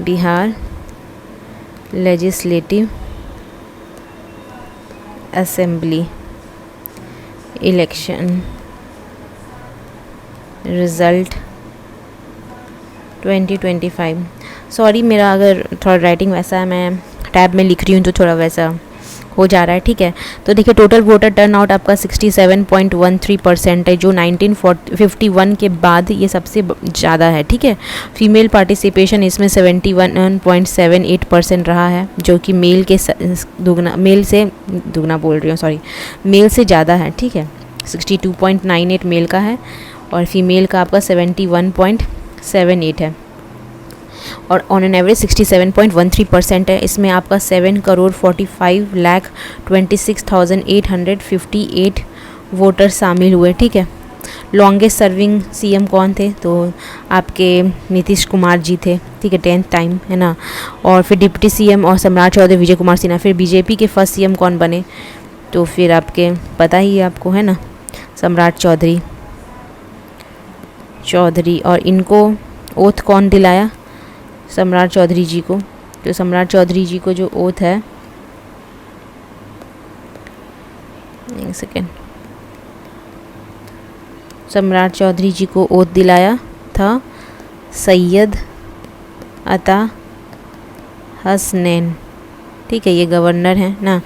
Bihar legislative assembly election result 2025। Sorry, मेरा अगर थोड़ा राइटिंग वैसा है, मैं टैब में लिख रही हूँ तो थोड़ा वैसा हो जा रहा है, ठीक है। तो देखिए टोटल वोटर टर्नआउट आपका 67.13% है, जो 1951 के बाद ये सबसे ज़्यादा है, ठीक है। फीमेल पार्टिसिपेशन इसमें 71.78% रहा है, जो कि मेल से ज़्यादा है, ठीक है। 62.98 मेल का है और फीमेल का आपका 71.78 है, और ऑन एन एवरेज 67.13% है। इसमें आपका 7,45,26,858 वोटर शामिल हुए, ठीक है। लॉन्गेस्ट सर्विंग सीएम कौन थे, तो आपके नीतीश कुमार जी थे, ठीक है, 10th टाइम, है ना। और फिर डिप्टी सीएम और सम्राट चौधरी, विजय कुमार सिन्हा। फिर बीजेपी के फर्स्ट सीएम कौन बने, तो फिर आपके पता ही है आपको, है ना, सम्राट चौधरी। और इनको ओथ कौन दिलाया, सम्राट चौधरी जी को। तो सम्राट चौधरी जी को जो ओथ है, एक सेकेंड, सम्राट चौधरी जी को ओथ दिलाया था सैयद अता हसनैन, ठीक है, ये गवर्नर हैं ना।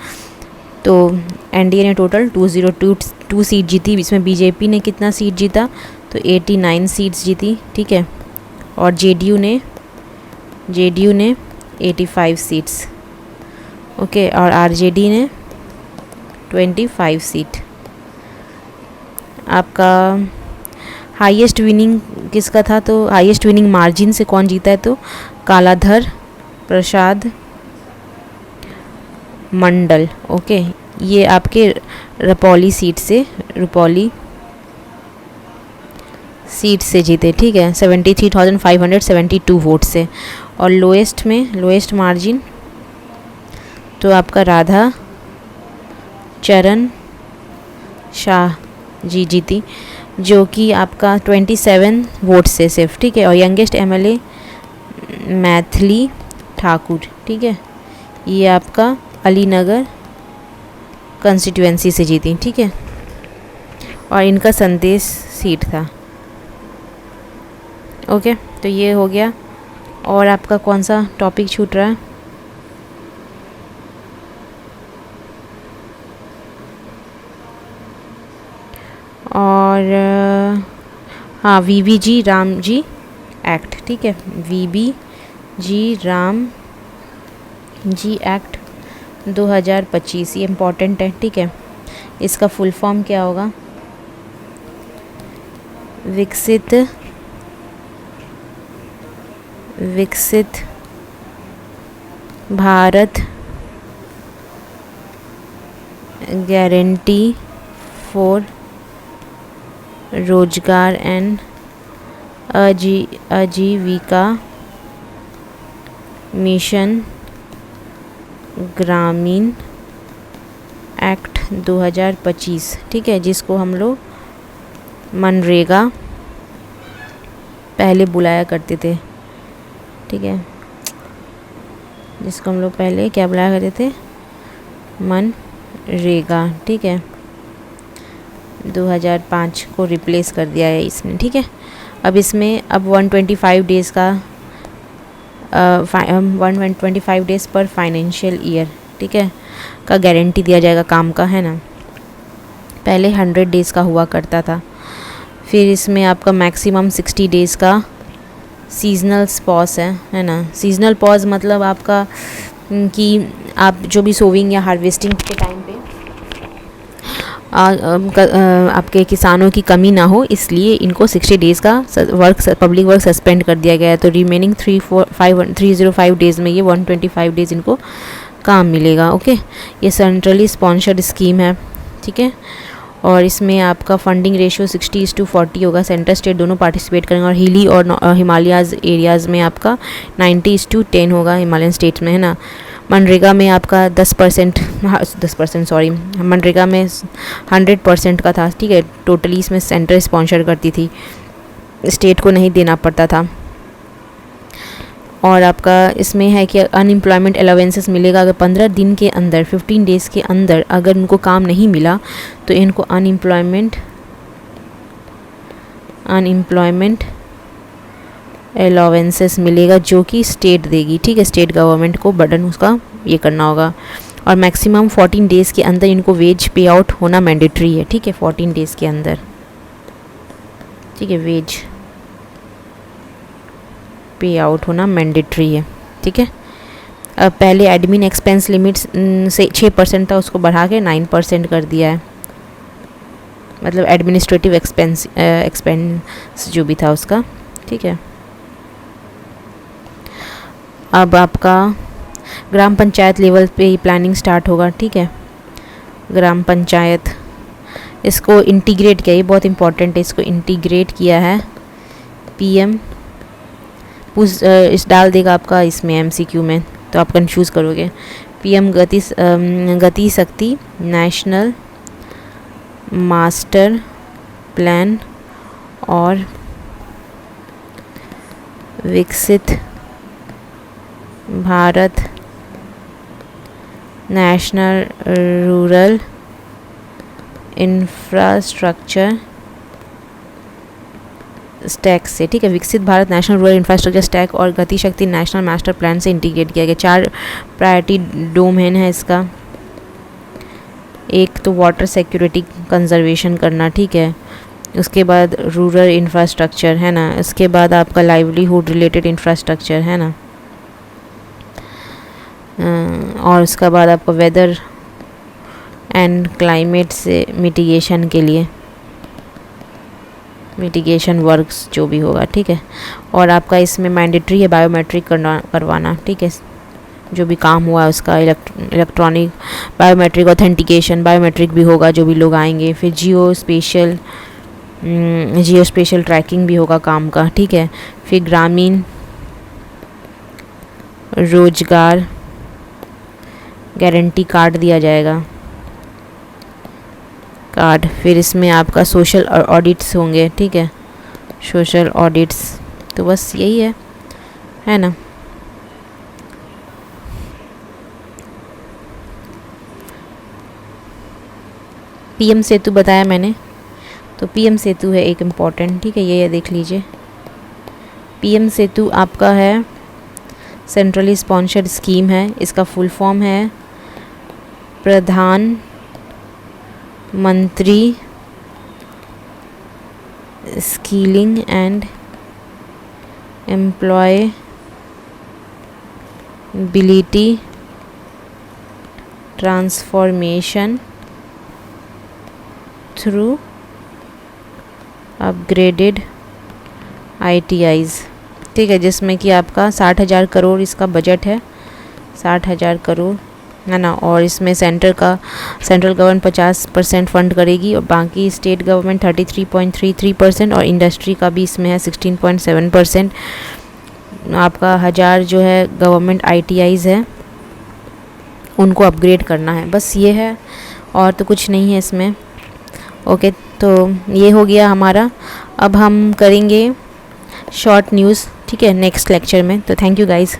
तो एनडीए ने टोटल 202 सीट जीती। इसमें बीजेपी ने कितना सीट जीता, तो 89 सीट्स जीती, ठीक है। और जेडीयू ने 85 सीट्स, ओके। और आरजेडी ने 25 सीट। आपका हाईएस्ट विनिंग किसका था, तो हाईएस्ट विनिंग मार्जिन से कौन जीता है, तो कालाधर प्रसाद मंडल, ओके। ये आपके रुपौली सीट से जीते, ठीक है, 73,572 वोट से। और लोएस्ट मार्जिन तो आपका राधा चरण शाह जी जीती, जो कि आपका 27 वोट से सिर्फ, ठीक है। और यंगेस्ट एमएलए मैथिली ठाकुर, ठीक है, ये आपका अलीनगर कंस्टिट्यूएंसी से जीती, ठीक है। और इनका संदेश सीट था, ओके। तो ये हो गया। और आपका कौन सा टॉपिक छूट रहा है, और हाँ, वीबीजी रामजी एक्ट, ठीक है, वीबीजी रामजी एक्ट 2025, ये इम्पॉर्टेंट है, ठीक है। इसका फुल फॉर्म क्या होगा, विकसित भारत गारंटी फॉर रोजगार एंड आजीविका मिशन ग्रामीण एक्ट 2025, ठीक है, जिसको हम लोग मनरेगा पहले बुलाया करते थे, ठीक है, जिसको हम लोग पहले क्या बुलाया करते थे, मनरेगा, ठीक है, 2005 को रिप्लेस कर दिया है इसने, ठीक है। अब इसमें अब 125 डेज़ का 125 डेज़ पर फाइनेंशियल ईयर, ठीक है, का गारंटी दिया जाएगा काम का, है ना। पहले 100 डेज़ का हुआ करता था। फिर इसमें आपका मैक्सिमम 60 डेज़ का सीजनल पॉज है ना। सीजनल पॉज मतलब आपका कि आप जो भी सोविंग या हार्वेस्टिंग के टाइम पे आपके किसानों की कमी ना हो, इसलिए इनको 60 डेज़ का पब्लिक वर्क सस्पेंड कर दिया गया है। तो रिमेनिंग 305 डेज़ में ये 125 डेज़ इनको काम मिलेगा। ओके, ये सेंट्रली स्पॉन्सर्ड स्कीम है, ठीक है। और इसमें आपका फंडिंग रेशियो 60:40 होगा। सेंटर स्टेट दोनों पार्टिसिपेट करेंगे। और हिली और हिमालयाज़ एरियाज़ में आपका 90:10 होगा, हिमालयन स्टेट्स में, है ना। मनरेगा में आपका 10% सॉरी, मनरेगा में 100% का था, ठीक है। टोटली इसमें सेंटर स्पॉन्सर करती थी, स्टेट को नहीं देना पड़ता था। और आपका इसमें है कि अनएम्प्लॉयमेंट अलाउंसेस मिलेगा अगर 15 दिन के अंदर 15 डेज़ के अंदर अगर उनको काम नहीं मिला तो इनको अनएम्प्लॉयमेंट अलाउंसेस मिलेगा, जो कि स्टेट देगी, ठीक है। स्टेट गवर्नमेंट को बर्डन उसका ये करना होगा। और मैक्सिमम 14 डेज़ के अंदर इनको वेज पे आउट होना मैंडेटरी है, ठीक है। 14 डेज़ के अंदर, ठीक है, वेज पे आउट होना मैंडेटरी है, ठीक है। अब पहले एडमिन एक्सपेंस लिमिट से 6% था, उसको बढ़ा के 9% कर दिया है। मतलब एडमिनिस्ट्रेटिव एक्सपेंस जो भी था उसका, ठीक है। अब आपका ग्राम पंचायत लेवल पे ही प्लानिंग स्टार्ट होगा, ठीक है। ग्राम पंचायत इसको इंटीग्रेट किया, ये बहुत इंपॉर्टेंट है, इसको इंटीग्रेट किया है पीएम। इस डाल देगा आपका इसमें एमसीक्यू में, तो आप कंफ्यूज करोगे। पीएम गति शक्ति नेशनल मास्टर प्लान और विकसित Bharat national rural infrastructure stack से, ठीक है। विकसित Bharat national rural infrastructure stack और गति शक्ति नेशनल मास्टर प्लान से इंटीग्रेट किया गया। 4 प्रायोरिटी डोमेन है इसका। एक तो वाटर सिक्योरिटी कंजर्वेशन करना, ठीक है। उसके बाद रूरल इंफ्रास्ट्रक्चर, है ना। उसके बाद आपका लाइवलीहुड रिलेटेड इंफ्रास्ट्रक्चर, है ना। और उसके बाद आपका वेदर एंड क्लाइमेट से मिटिगेशन के लिए मिटिगेशन वर्क्स जो भी होगा, ठीक है। और आपका इसमें मैंडेटरी है बायोमेट्रिक करवाना, ठीक है। जो भी काम हुआ है उसका इलेक्ट्रॉनिक बायोमेट्रिक ऑथेंटिकेशन, बायोमेट्रिक भी होगा जो भी लोग आएंगे। फिर जियो स्पेशल ट्रैकिंग भी होगा काम का, ठीक है। फिर ग्रामीण रोजगार गारंटी कार्ड दिया जाएगा, कार्ड। फिर इसमें आपका सोशल ऑडिट्स होंगे, ठीक है, सोशल ऑडिट्स। तो बस यही है ना। पीएम सेतु बताया मैंने, तो पीएम सेतु है एक इम्पॉर्टेंट, ठीक है। ये देख लीजिए, पीएम सेतु आपका है सेंट्रली स्पॉन्सर्ड स्कीम है। इसका फुल फॉर्म है प्रधान मंत्री skilling and employability transformation through upgraded ITIs, ठीक है, जिसमें कि आपका 60,000 करोड़ इसका बजट है, 60,000 करोड़ है ना। और इसमें सेंट्रल गवर्नमेंट 50% फंड करेगी और बाकी स्टेट गवर्नमेंट 33.33% और इंडस्ट्री का भी इसमें है 16.7%। आपका 1000 जो है गवर्नमेंट ITIs है उनको अपग्रेड करना है, बस ये है और तो कुछ नहीं है इसमें। ओके, तो ये हो गया हमारा। अब हम करेंगे शॉर्ट न्यूज़, ठीक है, नेक्स्ट लेक्चर में। तो थैंक यू गाइज़।